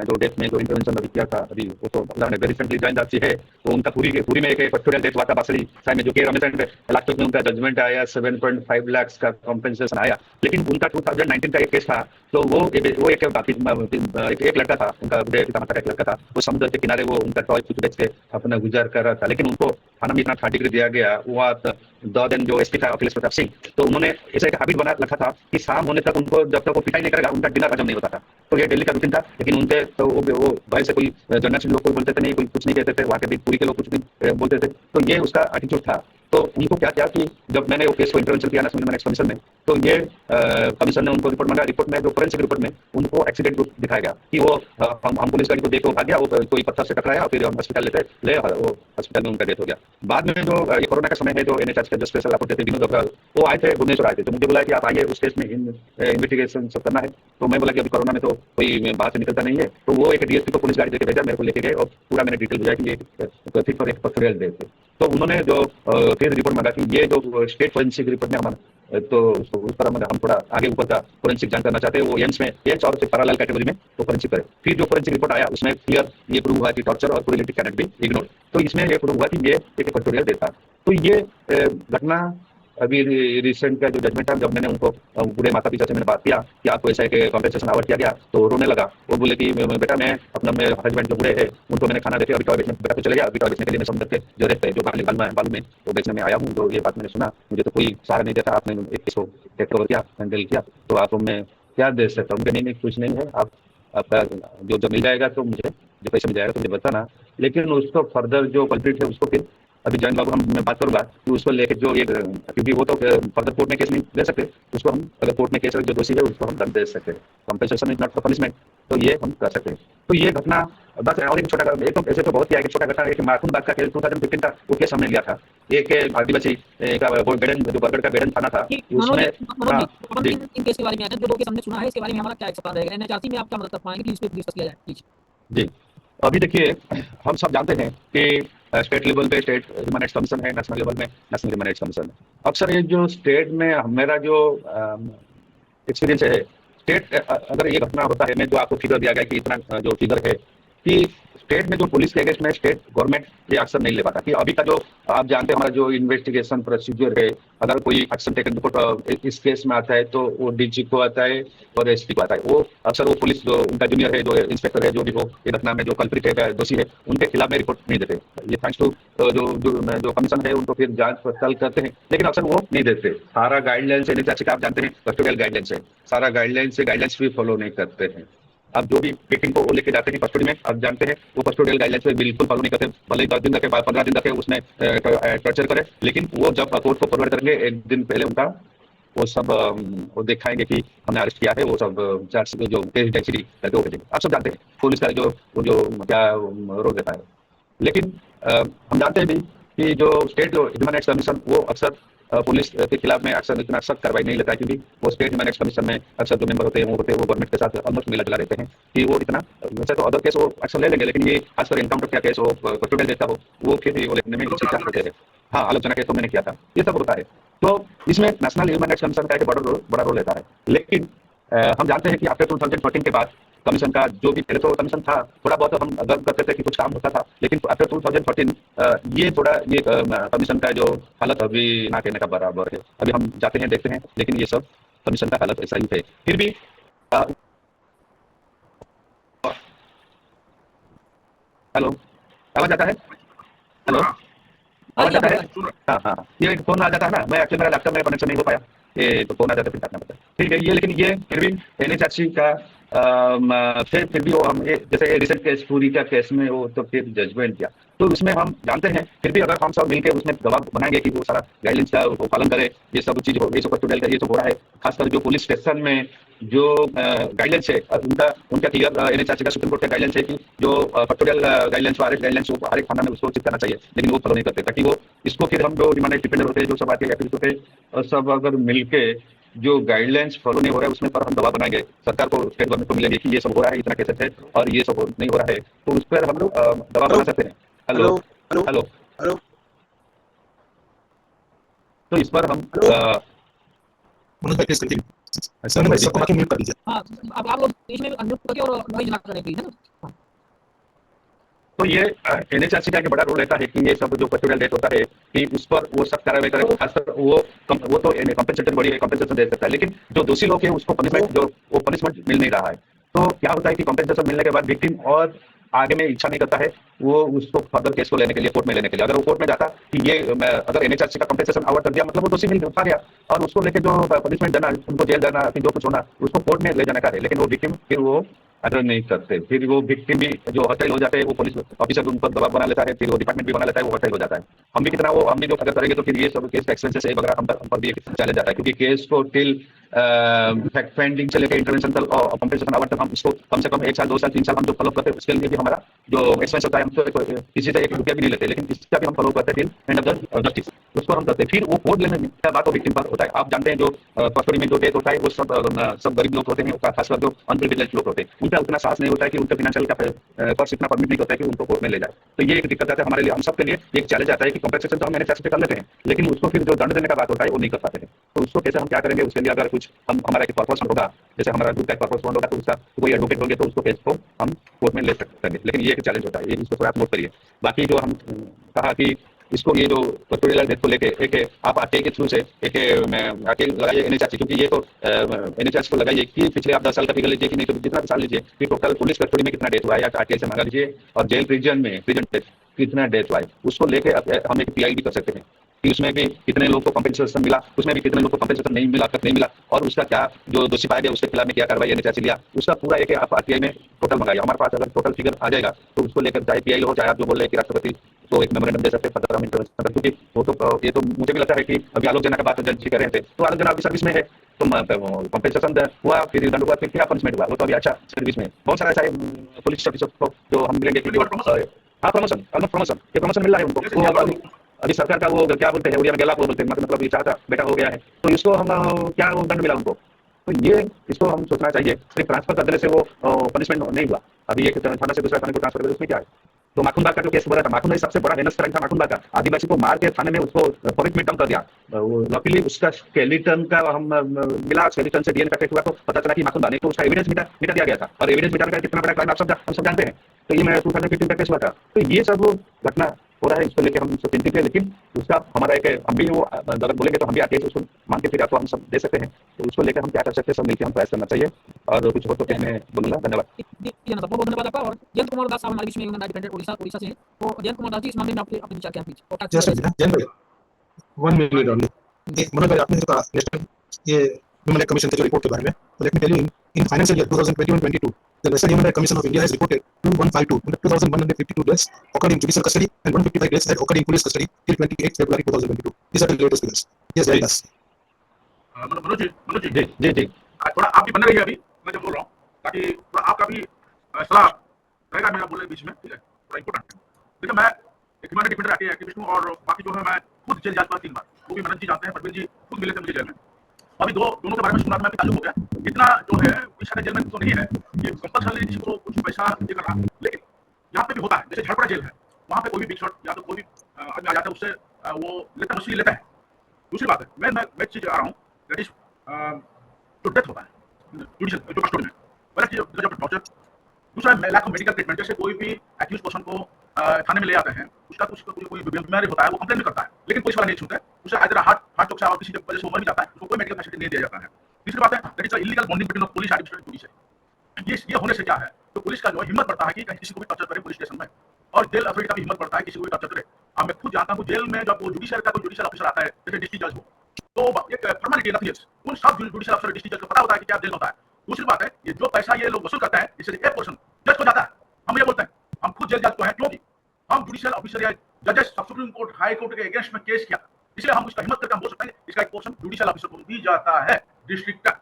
Speaker 7: जो डेथ में जो इंटरवेंशन अभी किया था, अभी वो तो रिसेंटली ज्वाइन दास जी है, तो उनका पूरी में एक कस्टोडियल डेथ हुआ था बासड़ी साइड में, जो कि रमेश लास्ट में उनका जजमेंट आया, 7.5 लाख का कॉम्पेंसेशन आया। लेकिन उनका 2019 का एक केस था, तो वो एक लड़का था, उनका उदय पितामाता का एक लड़का था, वो समुद्र के किनारे वो उनका टॉय कुछ बेच के अपना गुजार कर रहा था, लेकिन उनको थाना में इतना 30 डिग्री दिया गया। वो दिन जो एसपी था अखिलेश प्रताप सिंह, तो उन्होंने ऐसा एक हैबिट बना रखा था कि शाम होने तक उनको, जब तक वो पिटाई नहीं करेगा, उनका डिनर हजम नहीं होता था। तो ये दिल्ली का रूटीन था। लेकिन उनसे तो वो भाई से कोई जर्नलिस्ट लोग कोई बोलते थे नहीं, कोई कुछ नहीं कहते थे, वहाँ के भी पूरी के लोग कुछ नहीं बोलते थे। तो ये उसका एटीट्यूड था। तो उनको क्या किया कि जब मैंने वो केस को इंटरवेंशन किया नेशनल कमीशन में, तो ये कमीशन ने उनको रिपोर्ट मांगा। रिपोर्ट में जो फोरेंसिक रिपोर्ट में उनको एक्सीडेंट दिखाया गया कि वो हम पुलिस गाड़ी को देखो भाग गया, वो कोई पत्थर से टकराया, फिर हम हॉस्पिटल ले वो हॉस्पिटल में उनका डेथ हो गया। बाद में जो ये कोरोना का समय है, जो एनएचएच के जो स्पेशल रापोर्ट थे विनोद अग्रवाल, वो आए थे, भुवनेश्वर आए थे, तो मुझे बोला कि आप आइए, उस केस में इन्वेस्टिगेशन सब करना है। तो मैं बोला कि अभी कोरोना में तो कोई बाहर से निकलता नहीं है। तो वो एक डीएसपी को पुलिस गाड़ी देकर भेजा, मेरे को लेके गए और पूरा मैंने डिटेल बुझाया कि ये कथित पर एक पत्थर डेथ है। तो उन्होंने जो फिर रिपोर्ट मांगा कि ये जो स्टेट फोरेंसिक रिपोर्ट में हमारा, तो उस तरह में हम थोड़ा आगे ऊपर का फोरेंसिक जान करना चाहते हैं, वो एम्स और पैरेलल कैटेगरी में तो फोरेंसिक करे। फिर जो फोरेंसिक रिपोर्ट आया उसमें क्लियर ये प्रूव हुआ कि टॉर्चर और correlative can not be ignored. तो इसमें ये प्रूव हुआ कि ये एक कस्टोडियल डेथ था। तो ये घटना अभी रिसेंट का जो जजमेंट था, जब मैंने उनको पूरे माता पिता से मैंने बात किया कि आपको ऐसा है कॉम्पेंसेशन अवार्ड किया गया, तो रोने लगा। वो बोले कि बेटा मैं अपना मेरे हस्बैंड जो बूढ़े हैं उनको मैंने खाना देके अभी टॉय बेचने, बेटा तो चले गया, अभी टॉय बेचने के लिए मैं समुद्र के जो रहते हैं जो बालू में वो बेचने में आया हूँ। तो ये बात मैंने सुना, मुझे तो कोई सहारा नहीं देता, आपने एक केस को टेक ओवर किया, हैंडल किया, तो आप मैं क्या दे सकता हूँ? नहीं कुछ नहीं है, आप आपका जो मिल जाएगा तो मुझे जो पैसा मिल जाएगा तो मुझे बताना, लेकिन उसको फर्दर जो कल्प्रिट है उसको फिर अभी जॉइन बाबू मैं बात करूंगा कि उसको लेके जो एक, क्योंकि वो तो फर्दर कोर्ट में केस नहीं दे सकते, उसको हम अगर कोर्ट में केस जो दोषी है उसको हम दंड दे सकते हैं, compensation is not for punishment, तो ये हम कर सकते हैं। तो ये घटना बस और एक छोटा एक तो ऐसे तो बहुत ही एक छोटा घटना है कि मासूम बात का केस 2015 का वो केस हमने लिया था, एक आदिवासी का वो बेडन जो बरगढ़ का बेडन थाना था उसमें।
Speaker 2: इन केस के बारे में जो दो केस हमने सुना है इसके बारे में हमारा क्या एक्सपर्ट रहेगा, एनएचआरसी में आप क्या मदद कर पाएंगे कि इस पे डिस्कस किया जाए प्लीज?
Speaker 7: जी, अभी देखिए हम सब जानते हैं कि स्टेट लेवल पे स्टेट ह्यूमन राइट्स कमीशन है, नेशनल लेवल में नेशनल ह्यूमन राइट्स कमीशन है। अक्सर ये जो स्टेट में मेरा जो एक्सपीरियंस है, स्टेट अगर ये घटना होता है, मैं जो आपको फिगर दिया गया कि इतना जो फिगर है कि स्टेट में जो पुलिस के अगेंस्ट में स्टेट गवर्नमेंट ये एक्शन नहीं ले पाता, कि अभी का जो आप जानते हैं हमारा जो इन्वेस्टिगेशन प्रोसीजर है, अगर कोई एक्शन टेकन रिपोर्ट इस केस में आता है तो वो डीजी को आता है और एसपी को आता है, वो अक्सर वो पुलिस जो उनका जूनियर है, जो इंस्पेक्टर है, जो भी हो ये घटना में जो कल्प्रिट है, दोषी है, उनके खिलाफ में रिपोर्ट नहीं देते। ये थैंक्स टू जो कमीशन है उनको फिर जांच पड़ताल करते हैं, लेकिन अक्सर वो नहीं देते। सारा गाइडलाइंस है, जैसे आप जानते हैं कस्टोडियल गाइडलाइंस है, सारा गाइडलाइंस भी फॉलो नहीं करते हैं। अब जो भी विक्टिम को वो लेके जाते हैं कस्टडी में, अब जानते हैं वो कस्टोडियल गाइडलाइंस पे बिल्कुल फॉलो नहीं करते, भले ही 10 दिन रखे 15 दिन रखे उसमें टॉर्चर करे, लेकिन वो जब कोर्ट को फॉरवर्ड करेंगे एक दिन पहले उनका वो सब वो दिखाएंगे कि हमने अरेस्ट किया है, वो सब चार्ज जो केस डेंसिटी करके वो भेजेंगे। आप सब जानते हैं पुलिस का जो क्या रोल रहता है, लेकिन हम जानते हैं भी कि जो स्टेट जो ह्यूमन राइट्स कमीशन वो अक्सर पुलिस के खिलाफ में अक्सर इतना सख्त कार्रवाई नहीं लेता है, क्योंकि वो स्टेट ह्यूमन राइट्स कमीशन में अक्सर जो मेंबर होते हैं वो गवर्नमेंट के साथ ऑलमोस्ट मिला जुला रहते हैं, कि वो इतना वैसे तो अदर केस वो अक्सर ले लेंगे, लेकिन ये खासकर एनकाउंटर क्या केस हो, कस्टोडियल देता हो, वो फिर वो लेने में हिचकिचाहट होते हैं। हाँ, आलोचना केस तो मैंने किया था, ये सब होता है। तो इसमें नेशनल ह्यूमन राइट्स कमीशन का एक बड़ा रोल रहता है, लेकिन हम जानते हैं कि आफ्टर 2014 के बाद कमीशन का जो भी पहले तो कमीशन था थोड़ा बहुत हम गर्व करते थे कि कुछ काम होता था, लेकिन आफ्टर 2014 ये थोड़ा ये कमीशन का जो हालत अभी ना कहने का बराबर है। अभी हम जाते हैं देखते हैं, लेकिन ये सब कमीशन का हालत ऐसा ही है। फिर भी हेलो, आवाज आता है? हेलो, आवाज आता है? हाँ, ये फोन आ जाता है ना, मैं एक्चुअली मेरा लैपटॉप में कनेक्शन नहीं हो पाया, ये तो फोन आ जाता है फिर काटना पड़ता है। ठीक है, ये लेकिन ये फिर भी एनएचआरसी का फिर भी वो हम जैसे रिसेंट केस पूरी का केस में वो तो फिर जजमेंट किया, तो उसमें हम जानते हैं फिर भी अगर हम सब मिलकर उसमें दबाव बनाएंगे कि वो सारा गाइडलाइंस का वो पालन करे, ये सब चीज ये सब कस्टोडियल का ये सब हो रहा है, खासकर जो पुलिस स्टेशन में जो गाइडलाइंस है उनका क्लियर एनएचआरसी का सुप्रीम कोर्ट का गाइडलाइंस है कि जो कस्टोडियल गाइडलाइंस हर एक थाना में उसको उचित करना चाहिए, लेकिन वो फॉलो नहीं करते, ताकि वो इसको फिर हम जो ह्यूमन राइट्स डिफेंडर होते हैं, जो सब आते हैं होते हैं, सब अगर मिलके जो गाइडलाइंस फॉलो नहीं हो रहा है उसमें पर हम दबाव बनाएंगे सरकार को, स्टेट गवर्नमेंट को मिलेंगे कि ये सब हो रहा है, इतना केसेस है और ये सब नहीं हो रहा है, तो उस पर हम लोग दबाव बना सकते हैं। हेलो हेलो हेलो हेलो, तो इस पर हम
Speaker 1: सबको बाकी म्यूट कर दीजिए।
Speaker 2: हाँ, अब आप लोग बीच में अनम्यूट करके और वही जना करें प्लीज, है ना?
Speaker 7: तो ये एनएचआरसी का एक बड़ा रोल रहता है कि ये सब जो कस्टोडियल डेथ होता है कि उस पर वो सख्त कार्रवाई करे, खासकर वो तो कंपनसेशन बड़ी कंपनसेशन दे सकता है, लेकिन जो दोषी लोग हैं उसको पनिशमेंट मिल नहीं रहा है। तो क्या होता है कि कंपनसेशन मिलने के बाद विक्टिम और आगे में इच्छा नहीं करता है वो उसको फर्दर केस को लेने के लिए, कोर्ट में लेने के लिए। अगर वो कोर्ट में जाता कि ये अगर एनएचआरसी का कंपनसेशन अवार्ड कर दिया मतलब वो दोषी मिल पा गया, और उसको लेके जो पनिशमेंट देना, उनको जेल जाना, फिर जो कुछ होना उसको कोर्ट में ले जाने का है, लेकिन वो विक्टिम फिर वो अगर नहीं करते, फिर वो विक्टिम भी जो हॉस्टाइल हो जाते हैं, वो पुलिस ऑफिसर उन पर दबाव बना लेता है, फिर वो डिपार्टमेंट भी बना लेता है, वो हॉस्टाइल हो जाता है। हम भी कितना वो हम भी जो अगर करेंगे तो फिर ये सब केस का एक्सपेंसेस है वगैरह हम पर भी चले जाता है, क्योंकि केस को टिल फैक्ट फाइंडिंग से लेकर इंटरवेंशन तक और कंपनसेशन अवार्ड तक हम इसको कम से कम 1 साल 2 साल 3 साल हम जो फॉलो करते हैं, उसके लिए भी हमारा जो एक्सपेंस होता है हम तो किसी से 1 रुपया भी नहीं लेते, लेकिन इसका भी हम फॉलो करते हैं एंड ऑफ द जस्टिस, उसको हम करते हैं। फिर वो कोर्ट लेने में क्या बात हो विक्टिम पर होता है। आप जानते हैं जो कस्टडी में जो डेथ होता है वो सब गरीब लोग होते हैं, खासकर जो अनप्रिविलेज्ड लोग होते हैं, उनका उतना साहस नहीं होता है कि उनका फाइनेंशियल का पर्स इतना परमिट नहीं करता है कि उनको कोर्ट में ले जाए। तो ये एक दिक्कत आता है हमारे लिए, हम सबके लिए एक चैलेंज आता है कि कंपनसेशन तो हम एनएचआरसी पे कर लेते हैं, लेकिन उसको फिर जो दंड देने का बात होता है वो नहीं कर पाते हैं। तो उसको कैसे हम क्या करेंगे, उसके लिए अगर कुछ हमारा एक पर्पस होगा, जैसे हमारा ग्रुप का पर्पस होगा, तो उसका कोई एडवोकेट होंगे तो उसको केस को हम कोर्ट में ले सकते हैं, लेकिन ये एक चैलेंज होता है, ये इसको थोड़ा नोट करिए। बाकी जो हम कहा कि इसको ये जो कस्टोडियल डेथ को लेके एक आप आरटीआई के थ्रू से एक आरटीआई लगाइए एनएचआरसी, क्योंकि ये तो एनएचआरसी को लगाइए कि पिछले आप 10 साल का फिगर लीजिए कि नहीं तो जितना भी साल लीजिए कि टोटल पुलिस कस्टडी में कितना डेथ हुआ है या आरटीआई से मांगा लीजिए, और जेल प्रिजन डेथ कितना डेथ हुआ है उसको लेके हम एक पीआईडी कर सकते हैं कि उसमें भी कितने लोग को कंपेंसेशन मिला, उसमें भी कितने लोग को कंपेंसेशन नहीं मिला, तक नहीं मिला, और उसका क्या जो दोषी पाया गया उसके खिलाफ में क्या कार्रवाई एनएचआरसी लिया, उसका पूरा एक आप आरटीआई में टोटल मंगाइए। हमारे पास अगर टोटल फिगर आ जाएगा तो उसको लेकर चाहे पीआई हो, चाहे आप जो बोल रहे हैं कि राष्ट्रपति को एक मेमोरेंडम दे सकते हैं फर्दर हम इंटरवेंशन, क्योंकि वो तो ये तो मुझे भी लगता है कि अभी आलोक जना का बात जज जी कर रहे थे, तो आलोक जना आपकी सर्विस में है तो कंपेंसेशन हुआ, फिर दंड हुआ, फिर क्या पनिशमेंट हुआ, वो तो अभी अच्छा सर्विस में बहुत सारा ऐसा है पुलिस ऑफिसर को जो हम मिलेंगे। हाँ प्रमोशन, ये प्रमोशन मिल रहा है उनको। वो अभी सरकार का वो क्या बोलते हैं उड़िया में गेला को बोलते हैं, मतलब ये चाहता बेटा हो गया है तो इसको हम क्या वो दंड मिला उनको, तो ये इसको हम सोचना चाहिए। सिर्फ ट्रांसफर कर देने से वो पनिशमेंट नहीं हुआ। अभी एक थाना से दूसरा थाने को ट्रांसफर कर उसमें क्या है। तो माखुनबाग का जो केस बोला था, माखुन सबसे बड़ा हेनस क्राइम था माखुनबाग का, आदिवासी को मार के थाने में उसको पॉइंट में कम कर दिया। लकीली उसका स्केलेटन का हम मिला, स्केलेटन से डीएनए का टेस्ट हुआ तो पता चला कि माखुनबाग, नहीं तो उसका एविडेंस मिटा दिया गया था, और एविडेंस मिटाने का कितना बड़ा क्राइम आप सब जानते हैं। तो ये मैं 2015 का केस हुआ था। तो ये सब घटना हो रहा है, इसको लेकर हम सब चिंतित है, लेकिन उसका हमारा एक हम भी वो अगर बोलेंगे तो हम भी आके उसको मान के फिर आपको हम सब दे सकते हैं। तो उसको लेकर हम क्या कर सकते हैं, सब मिलकर हम प्रयास करना चाहिए। और कुछ हो तो मैं बोलूंगा। धन्यवाद।
Speaker 2: बहुत बहुत धन्यवाद आपका। और जयंत कुमार दास साहब हमारे बीच में इंडिपेंडेंट उड़ीसा से हैं। तो जयंत कुमार दास जी, इस मामले में आपके अपने विचार क्या हैं?
Speaker 1: जस्ट जैन भाई 1 मिनट ओनली। मनोज भाई आपने जो कहा नेशनल ये ह्यूमन राइट कमीशन के जो रिपोर्ट के बारे में, तो let me tell you in financial year 2021-22 the National Human Rights Commission of India has reported 2152 deaths occurred in judicial custody and 155 deaths that occurred in police custody till 28 February 2022. These are the latest figures. Yes, Jai Das.
Speaker 8: Manoj ji
Speaker 7: जी
Speaker 8: थोड़ा आप भी बने रहिए, अभी मैं जब बोल रहा हूँ ताकि थोड़ा आपका भी सलाह रहेगा मेरा बोलने बीच में, ठीक है, थोड़ा इंपॉर्टेंट है। देखिए मैं एक ह्यूमन डिफेंडर एक्टिविस्ट हूँ, और बाकी जो है मैं खुद जेल जा चुका 3 बार, वो भी मनोज जी जानते हैं, परवीन जी खुद मिले थे मुझे जेल में। अभी दोनों के बारे में सुना मैं ताल्लुक हो गया। इतना जो है इस जेल में तो नहीं है ये कंपल्सरी किसी को कुछ पैसा दे कर रहा, लेकिन यहाँ पे भी होता है। जैसे झाड़पड़ा जेल है, वहाँ पे कोई भी बिग शॉट या तो कोई भी आदमी आ जाता है, उससे वो लेता है, लेता है। दूसरी बात है मैं चीज आ रहा हूँ, दैट इज जो डेथ होता है जुडिशियल जो कस्टडी में, पहला जब टॉर्चर, दूसरा लैक ऑफ मेडिकल ट्रीटमेंट। जैसे कोई भी एक्यूज पर्सन को थाने में ले आते हैं, उसका कुछ कोई बीमारी होता है, वो कंप्लेन भी करता है, लेकिन पुलिस वाला नहीं छूता है, उसे आइदर हार्ट चोक से और किसी वजह से वो मर भी जाता है, उसको कोई मेडिकल फैसिलिटी नहीं दिया जाता है। तीसरी बात है that is illegal bonding between police and judicial. ये होने से क्या है, तो पुलिस का जो हिम्मत पड़ता है कि कहीं किसी को भी टॉर्चर करे पुलिस स्टेशन में, और जेल अथॉरिटी का भी हिम्मत पड़ता है किसी को भी टॉर्चर करे। अब मैं खुद जानता हूँ जेल में जब वो जुडिशियल का कोई जुडिशियल ऑफिसर आता है, जैसे डिस्ट्रिक्ट जज हो, तो एक फॉर्मेलिटी नथिंग एल्स, उन सब जुडिशियल ऑफिसर डिस्ट्रिक्ट जज को पता होता है कि क्या जेल होता है। दूसरी बात है ये जो पैसा ये लोग वसूल करते हैं, इससे एक पोर्शन जज को जाता है। हम ये बोलते हैं, हम खुद जेल जज को हैं, क्योंकि हम जुडिशियल ऑफिसर या जजेस सुप्रीम कोर्ट हाई कोर्ट के अगेंस्ट में केस किया, इसलिए हम उसका हिम्मत करके हम बोल सकते हैं इसका एक पोर्शन जुडिशियल ऑफिसर को दी जाता है डिस्ट्रिक्ट का।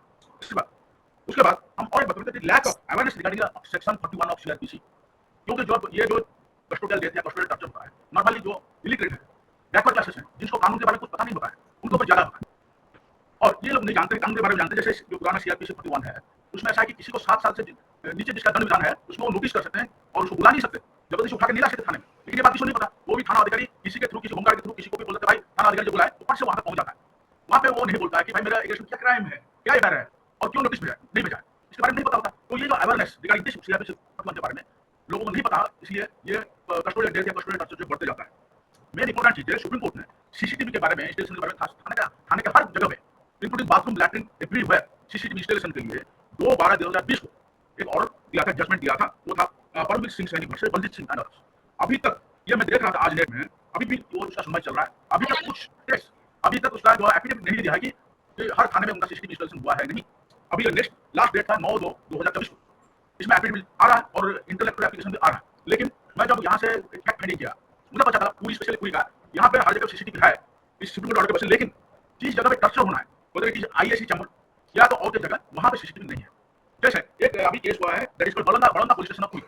Speaker 8: उसके बाद हम और एक बात करते हैं, lack of awareness regarding section 41 of CrPC, क्योंकि जो कस्टोडियल डेथ या कस्टोडियल टॉर्चर होता है, नॉर्मली जो इलिटरेट है, बैकवर्ड क्लासेस हैं, जिनको कानून के बारे में कुछ पता नहीं होता है, उनको पर ज्यादा होता है। और ये लोग नहीं जानते कानून के बारे में, जानते जैसे जो पुराना सीआरपीसी 41 है, उसमें ऐसा है कि किसी को 7 साल से नीचे जिसका दंड विधान है उसमें वो नोटिस कर सकते हैं और उसको बुला नहीं सकते, जबरदस्ती उठा के नहीं ला सकते थाने में। लेकिन ये बात किसी को नहीं पता, वो भी थाना अधिकारी किसी के थ्रू, किसी होमगार्ड के थ्रू किसी को भी बोलते भाई थाना अधिकारी बुलाए, तो फट से वहां पे पहुंच जाता है। वहां पे वो नहीं बोलता है कि भाई मेरा अगेंस्ट क्या क्राइम है, क्या एफआईआर है और क्यों नोटिस भेजा नहीं भेजा, इसके बारे में नहीं पता होता। तो ये जो अवेयरनेस रिगार्डिंग दिस सीआरपीसी 41 के बारे में लोगों को नहीं पता, इसलिए ये कस्टोडियल डेथ या कस्टोडियल टॉर्चर जो बढ़ते जाता है। मेन इंपॉर्टेंट चीज है, सुप्रीम कोर्ट ने सीसीटीवी के बारे में, इंस्टॉलेशन के बारे में, थाने के हर जगह पे including bathroom, latrine, everywhere CCTV installation के लिए 2/12/2020 को एक ऑर्डर दिया था, जजमेंट दिया था, वो था Paramvir Singh Saini versus Baljit Singh and others. अभी तक ये मैं देख रहा था आज नेट में, अभी भी वो उसका सुनवाई चल रहा है, अभी तक कुछ केस, अभी तक उसका जो एफिडेविट नहीं दिया है कि हर थाने में उनका सीसीटीवी इंस्टॉलेशन हुआ है नहीं। अभी नेक्स्ट लास्ट डेट था 9/2/2024 को, इसमें एफिडेविट आ रहा है और इंटेलेक्चुअल एप्लीकेशन भी आ रहा है। लेकिन मैं जब यहाँ से फैक्ट फाइंडिंग किया, मुझे पता चला पूरी स्पेशली पूरी का यहाँ पे हर जगह सीसीटीवी है इस सुप्रीम कोर्ट ऑर्डर के वजह से, लेकिन जिस जगह पे टर्चर होना है, whether it is ISC chamber या तो और जगह, वहां पे सीसीटीवी नहीं है। जैसे एक अभी केस हुआ है that is called Baroda police station of Puri,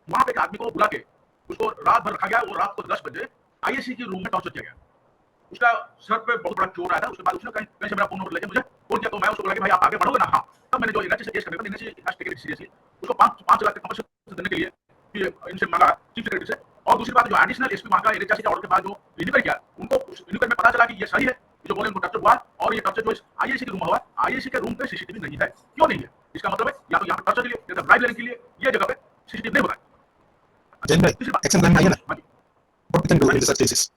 Speaker 8: वहां पे एक आदमी को बुला के उसको रात भर रखा गया, वो रात को 10 बजे आईएससी के रूम में टॉर्चर किया गया। उसका सर पे बहुत बड़ा चोट आया था, उसके बाद उसने कहीं से मेरा फोन नंबर लेके मुझे फोन किया, तो मैं उसको बोला कि भाई आप आगे बढ़ोगे ना। हाँ, तब मैंने जो एनएचए से केस करने का, NHA has taken it seriously, उसको 5 लाख का कंपनसेशन देने के लिए इनसे मांगा चीफ सेक्रेटरी से। और दूसरी बात, जो एडिशनल एसपी वहां का एनएचए के ऑर्डर के बाद जो इन्क्वायरी किया, उनको उस इन्क्वायरी में पता चला कि ये सही है, जो बोले उनको टॉर्चर हुआ, और ये टॉर्चर जो आईएससी के रूम हुआ, आईएससी के रूम पे सीसीटीवी नहीं है। क्यों नहीं है? इसका मतलब है या तो यहाँ पे टॉर्चर के लिए या तो ब्राइब लेने के लिए ये जगह पे सीसीटीवी नहीं होता है।
Speaker 1: जैन भाई एक्शन प्लान में आइए ना, what we can do in such cases.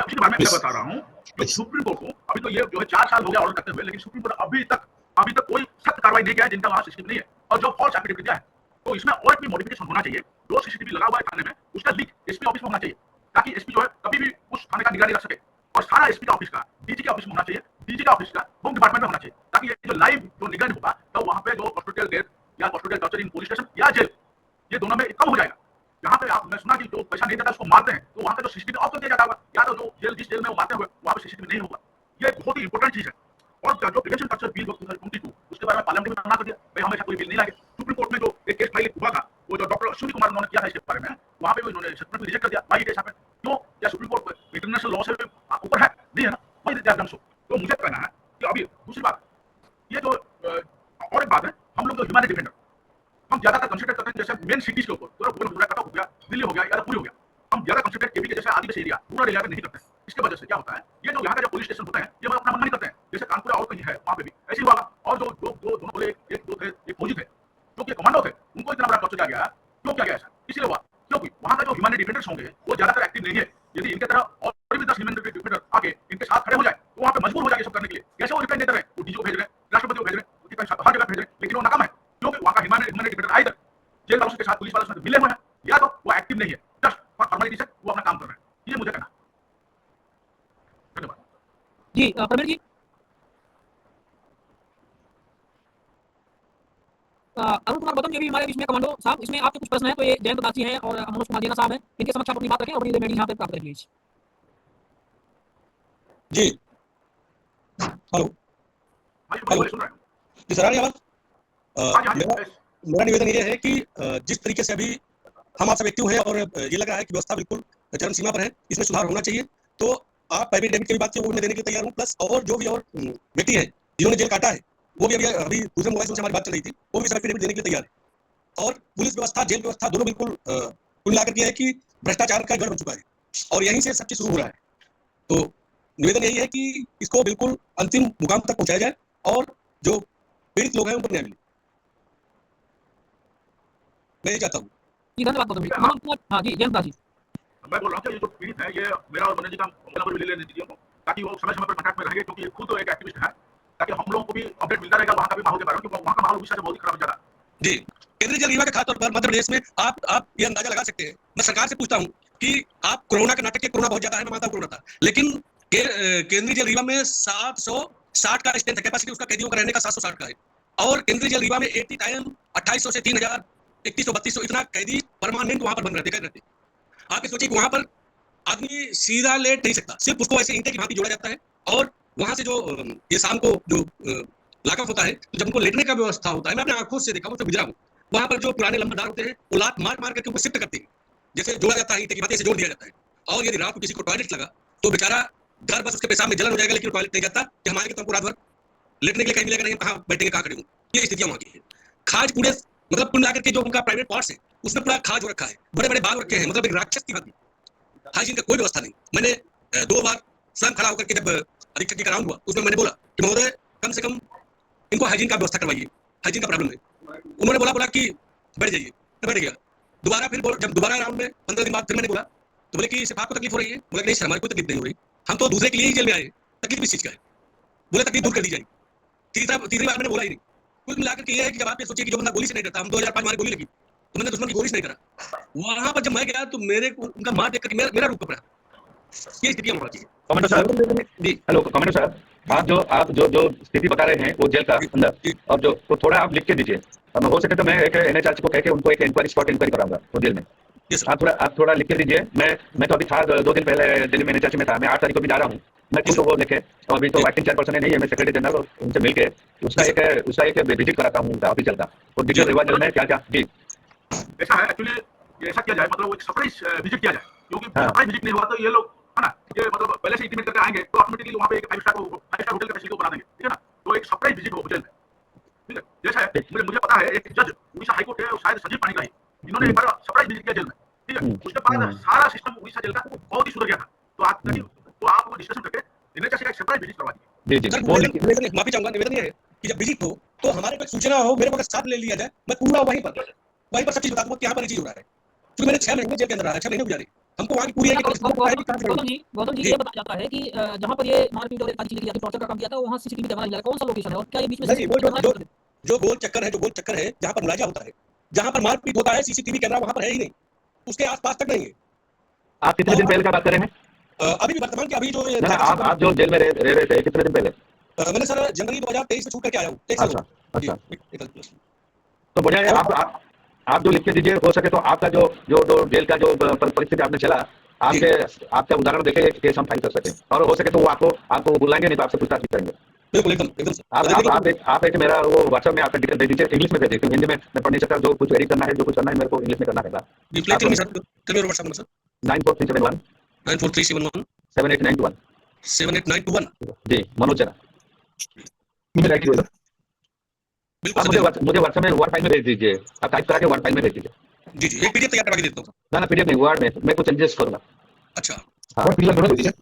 Speaker 8: उसके बारे में मैं बता रहा हूँ कि सुप्रीम कोर्ट को अभी तो ये जो है 4 साल हो गया ऑर्डर करते हुए, लेकिन सुप्रीम कोर्ट अभी तक कोई सख्त कार्रवाई नहीं किया है जिनका वहाँ सीसीटीवी नहीं है। और जो फॉल्स एफिडेविट दिया है तो इसमें और भी मॉडिफिकेशन होना चाहिए। जो सीसीटीवी लगा हुआ है थाने में उसका लिंक एसपी ऑफिस में होना चाहिए, ताकि एसपी जो है कभी भी उस थाने का निगरानी रख सके। और सारा एसपी का ऑफिस का, डीजी के ऑफिस में होना चाहिए, डीजी का ऑफिस का होम डिपार्टमेंट में होना चाहिए, ताकि ये जो लाइव जो निगरानी होगा तो वहाँ पे जो कस्टोडियल डेथ या custodial torture in police station या जेल, ये दोनों में कम हो जाएगा। यहाँ पे मैं सुना कि जो पैसा नहीं देता उसको मारते हैं, तो वहाँ पे तो सीसीटीवी ऑफ कर दिया जाता होगा, या तो जो जिस जेल में वो मारते हुए वहाँ पे सीसीटीवी नहीं होगा। ये बहुत ही इंपॉर्टेंट चीज है। और जो प्रिवेंशन टॉर्चर बिल 2022 उसके बारे में पार्लियामेंट में मना कर दिया, भाई हमेशा कोई बिल नहीं लाएंगे। सुप्रीम कोर्ट में जो एक केस फाइल हुआ था, वो जो डॉक्टर अश्विनी कुमार उन्होंने किया था इसके बारे में, वहाँ पे उन्होंने सेटलमेंट रिजेक्ट कर दिया। भाई केस पे क्यों? क्या सुप्रीम कोर्ट इंटरनेशनल लॉ से ऊपर है? नहीं है ना, वही तो मुझे कहना है कि अभी दूसरी बात ये जो और एक बात है, हम लोग जो ह्यूमैनिटी डिफेंडर हम ज्यादातर कंसिडर करते हैं जैसे मेन सिटीज के ऊपर, तो कटक हो गया, दिल्ली हो गया या पूरी हो गया, हम ज्यादा कंसिडर केपी के जैसे आदिवासी एरिया रूरल एरिया में नहीं करते। इसके वजह से क्या होता है, ये जो यहाँ का जो पुलिस स्टेशन होता है ये अपना मनमानी करते हैं, जैसे कानपुर और कहीं है वहाँ पे भी ऐसे ही हुआ। और जो दोनों बोले एक दो थे, एक फौजी थे जो कि कमांडो थे, उनको इतना बड़ा टॉर्चर किया गया। क्यों किया गया ऐसा? इसलिए हुआ क्योंकि वहाँ का जो ह्यूमैनिटी डिफेंडर्स होंगे वो ज्यादातर एक्टिव नहीं है। यदि इनके तरह और भी 10 ह्यूमैनिटी डिफेंडर आके इनके साथ खड़े हो जाए तो वहाँ पे मजबूर हो जाएंगे सब करने के लिए। कैसे वो रिप्लाई देते रहे, वो डीजी को भेज रहे हैं, राष्ट्रपति को भेज रहे हैं, हर जगह भेज रहे हैं, लेकिन वो नाकाम है क्योंकि वहाँ का ह्यूमैनिटी डिफेंडर आए जेल हाउस के साथ पुलिस वालों से मिले हुए हैं, या तो वो एक्टिव नहीं है, जस्ट फॉर फॉर्मेलिटी से वो अपना काम कर रहे हैं। ये मुझे कहना। धन्यवाद
Speaker 2: जी। प्रवीण जी, अरुण कुमार गौतम जी भी हमारे बीच में कमांडो साहब, इसमें आपके कुछ प्रश्न है तो ये जयंत दास जी हैं और मनोज कुमार जेना साहब हैं, इनके समक्ष आप अपनी बात रखें और अपनी मेडी यहाँ पे प्राप्त करें प्लीज।
Speaker 4: जी हेलो जी सर, आ रही आवाज? मेरा निवेदन ये है कि जिस तरीके से अभी हम आप सब एक्टिव हैं और ये लग रहा है कि व्यवस्था बिल्कुल चरम सीमा पर है, इसमें सुधार होना चाहिए। तो आप प्राइवेट डेबिट की भी बात की वो मैं देने के लिए तैयार हूँ, प्लस और जो भी और व्यक्ति है जिन्होंने जेल काटा है वो भी अभी दूसरे मोबाइल से हमारी बात चल रही थी, वो भी प्राइवेट डेबिट देने के लिए तैयार है। और पुलिस व्यवस्था जेल व्यवस्था दोनों बिल्कुल कुल मिलाकर के है कि भ्रष्टाचार का गढ़ बन चुका है और यहीं से सब चीज शुरू हो रहा है। तो निवेदन यही है कि इसको बिल्कुल अंतिम मुकाम तक पहुंचाया जाए और जो पीड़ित लोग हैं उनको न्याय मिले। मैं ये चाहता हूँ।
Speaker 2: जी धन्यवाद गौतम जी। मनोज कुमार, हाँ जी जयंत दास जी।
Speaker 8: मैं बोल रहा हूँ कि ये जो पीड़ित है ये मेरा और मनोज जी का नंबर ले लेने दीजिए उनको, ताकि वो समय समय पर कांटेक्ट में रहेंगे, क्योंकि ये खुद एक एक्टिविस्ट है, ताकि हम लोगों को भी अपडेट मिलता रहेगा वहाँ का भी माहौल के बारे में, क्योंकि वहाँ का माहौल उड़ीसा से बहुत ही खराब हो जा रहा है।
Speaker 4: जी, केंद्रीय जल विभाग के खासतौर पर मध्य प्रदेश में आप ये अंदाजा लगा सकते हैं। मैं सरकार से पूछता हूँ कि आप कोरोना के नाटक के, कोरोना बहुत ज्यादा है, मैं मानता हूँ कोरोना था, लेकिन केंद्रीय जल विभाग में 760 का स्ट्रेंथ कैपेसिटी उसका कैदियों का रहने का 760 का है, और केंद्रीय जल विभाग में 80 टाइम 2800 से 3000 3100 3200 इतना कैदी परमानेंट वहां पर बन रहते। आप सोचिए कि वहां पर आदमी सीधा लेट नहीं सकता, सिर्फ उसको ऐसे ईंटे की भांति जोड़ा जाता है, और वहां से जो ये शाम को जो लाकअप होता है, तो जब उनको लेटने का व्यवस्था होता है, मैं अपने आंखों से देखा हूं, गुजरा हूं, वहां पर जो पुराने लंबरदार होते हैं वो लात मार मार करके ऊपर शिफ्ट करते हैं, जैसे जोड़ा जाता है, ईंटे की भांति से जोड़ दिया जाता है। और यदि रात को किसी को टॉयलेट लगा तो बेचारा डर बस उसके पेशाब में जलन हो जाएगा, लेकिन टॉयलेट नहीं जाता कि हमारे तो रात भर लेटने के लिए कहीं मिलेगा नहीं, कहाँ बैठेंगे, कहाँ खड़े होंगे। ये स्थितियां वहां की है। खाज पूरे मतलब कुल मिलाकर के जो उनका प्राइवेट पार्ट्स है उसमें पूरा खाज हो रखा है, बड़े बड़े बाग रखे हैं, मतलब एक राक्षस की भांति। हाइजीन का कोई व्यवस्था नहीं। मैंने 2 बार स्वयं खड़ा होकर के जब अधीक्षक जी का राउंड हुआ उसमें मैंने बोला कि महोदय कम से कम इनको हाइजीन का व्यवस्था करवाइए, हाइजीन का प्रॉब्लम है। उन्होंने बोला कि बैठ जाइए, तो बैठ गया। दोबारा फिर जब दोबारा राउंड में 15 दिन बाद फिर मैंने बोला तो बोले कि सिर्फ आपको तकलीफ हो रही है? बोला नहीं सर हमारी कोई तकलीफ नहीं हो रही, हम तो दूसरे के लिए ही जेल में आए, तकलीफ किस चीज का है? बोले तकलीफ दूर कर दी जाएगी। तीसरी बार मैंने बोला ही नहीं। कुल मिलाकर के ये है कि जब आप ये सोचिए कि जो बंदा गोली से नहीं डरता, हम 2005 हमारी गोली लगी तो मैंने दुश्मन की गोली से नहीं करा, वहां पर जब मैं गया तो मेरे को उनका मार देख करके मेरा रूप पकड़ा। ये स्थिति होना चाहिए।
Speaker 7: कमांडो साहब जी, हेलो कमांडो साहब, आप जो स्थिति बता रहे हैं वो जेल का अंदर, और जो तो थोड़ा आप लिख के दीजिए, हो सके तो मैं एक एनएचआरसी को कह के उनको एक इंक्वायरी स्पॉट इंक्वायरी कराऊंगा तो जेल में। आप थोड़ा लिख के दीजिए। मैं तो अभी था 2 दिन पहले दिल्ली में एनएचआरसी में था, मैं 8 तारीख को भी जा रहा हूँ, मैं खुद वो लिखे, और अभी तो एक्टिंग चेयरपर्सन नहीं है, मैं सेक्रेटरी जनरल उनसे मिलकर उसका एक विजिट कराता हूँ उनका ऑफिस चलता, तो डिटेल रिवाइजल में क्या क्या। जी
Speaker 8: ऐसा है एक्चुअली, ऐसा किया जाए, मतलब एक सरप्राइज विजिट किया जाए, क्योंकि सरप्राइज विजिट नहीं हुआ तो ये लोग है ना, ये मतलब पहले से इंटीमेट करके आएंगे तो ऑटोमेटिकली वहाँ पे एक 5 स्टार होटल का फैसिलिटी को बना देंगे, ठीक है ना। तो एक सरप्राइज विजिट हो होटल में, ठीक है। जैसा है मुझे पता है एक जज उड़ीसा हाईकोर्ट है, शायद संजीव पानी का ही, इन्होंने एक बार सरप्राइज विजिट किया जेल में, ठीक है। उसके बाद सारा सिस्टम उड़ीसा जेल का बहुत ही सुधर गया था। तो आप वो डिस्कशन करके एनएचआरसी का सरप्राइज विजिट करवा दीजिए।
Speaker 4: सर माफी चाहूंगा, निवेदन ये है कि जब विजिट हो तो हमारे पास सूचना हो, मेरे को साथ ले लिया जाए, मैं पूरा वहीं पर सब चीज बता दूंगा कि यहाँ पर चीज हो रहा है, क्योंकि मैंने 6 महीने जेल के अंदर रहा है, 6 महीने गुजारे, हमको वहाँ की पूरी एक
Speaker 2: गौतम जी
Speaker 4: जी।
Speaker 2: ये बताया जाता है कि जहाँ पर ये मारपीट और सारी चीजें की जाती है, टॉर्चर का काम किया था, वहाँ सीसीटीवी कैमरा नहीं लगा, कौन सा लोकेशन है और क्या ये बीच में
Speaker 4: नहीं, वो
Speaker 2: सीसीटीवी कैमरा
Speaker 4: जो गोल चक्कर है जहाँ पर मुलाजा होता है, जहाँ पर मारपीट होता है, सीसीटीवी कैमरा वहाँ पर है ही नहीं, उसके आसपास तक नहीं है।
Speaker 7: आप कितने दिन पहले का बात कर रहे हैं?
Speaker 4: अभी भी वर्तमान के अभी जो
Speaker 7: ना आप जो जेल में रह रहे थे कितने दिन पहले?
Speaker 4: मैंने सर जनवरी 2023 में छूट करके आया हूँ, एक साल
Speaker 7: अच्छा
Speaker 4: हो गया।
Speaker 7: अच्छा,
Speaker 4: जी, एक साल।
Speaker 7: तो बढ़िया है। आप जो लिख के दीजिए, हो सके तो आपका जो जेल का जो परिस्थिति आपने चला, आपके उदाहरण देखे केस हम फाइल कर सके, और हो सके तो वो आपको बुलाएंगे, नहीं तो आपसे पूछताछ भी करेंगे।
Speaker 4: बिल्कुल एकदम एकदम
Speaker 7: आप एक मेरा वो व्हाट्सएप में आपका डिटेल दे दीजिए, इंग्लिश में दे दीजिए, हिंदी में मैं पढ़ नहीं सकता, जो कुछ एडिट करना है, जो कुछ करना है मेरे को इंग्लिश में करना रहेगा। 943717
Speaker 4: 94371
Speaker 7: 7891
Speaker 4: 7891
Speaker 7: जी, मनोज जैन।
Speaker 1: मुझे राइट कीजिएगा।
Speaker 7: आप मुझे व्हाट्सएप में वर्ड फाइल में भेज दीजिए, आप टाइप करा के वर्ड फाइल में भेज दीजिए।
Speaker 4: जी जी, एक पीडीएफ तैयार करवा के देता हूँ।
Speaker 7: ना पीडीएफ नहीं, वर्ड में मैं कुछ चेंजेस करूंगा।
Speaker 4: अच्छा,
Speaker 1: और पीडीएफ दोनों दे दीजिए,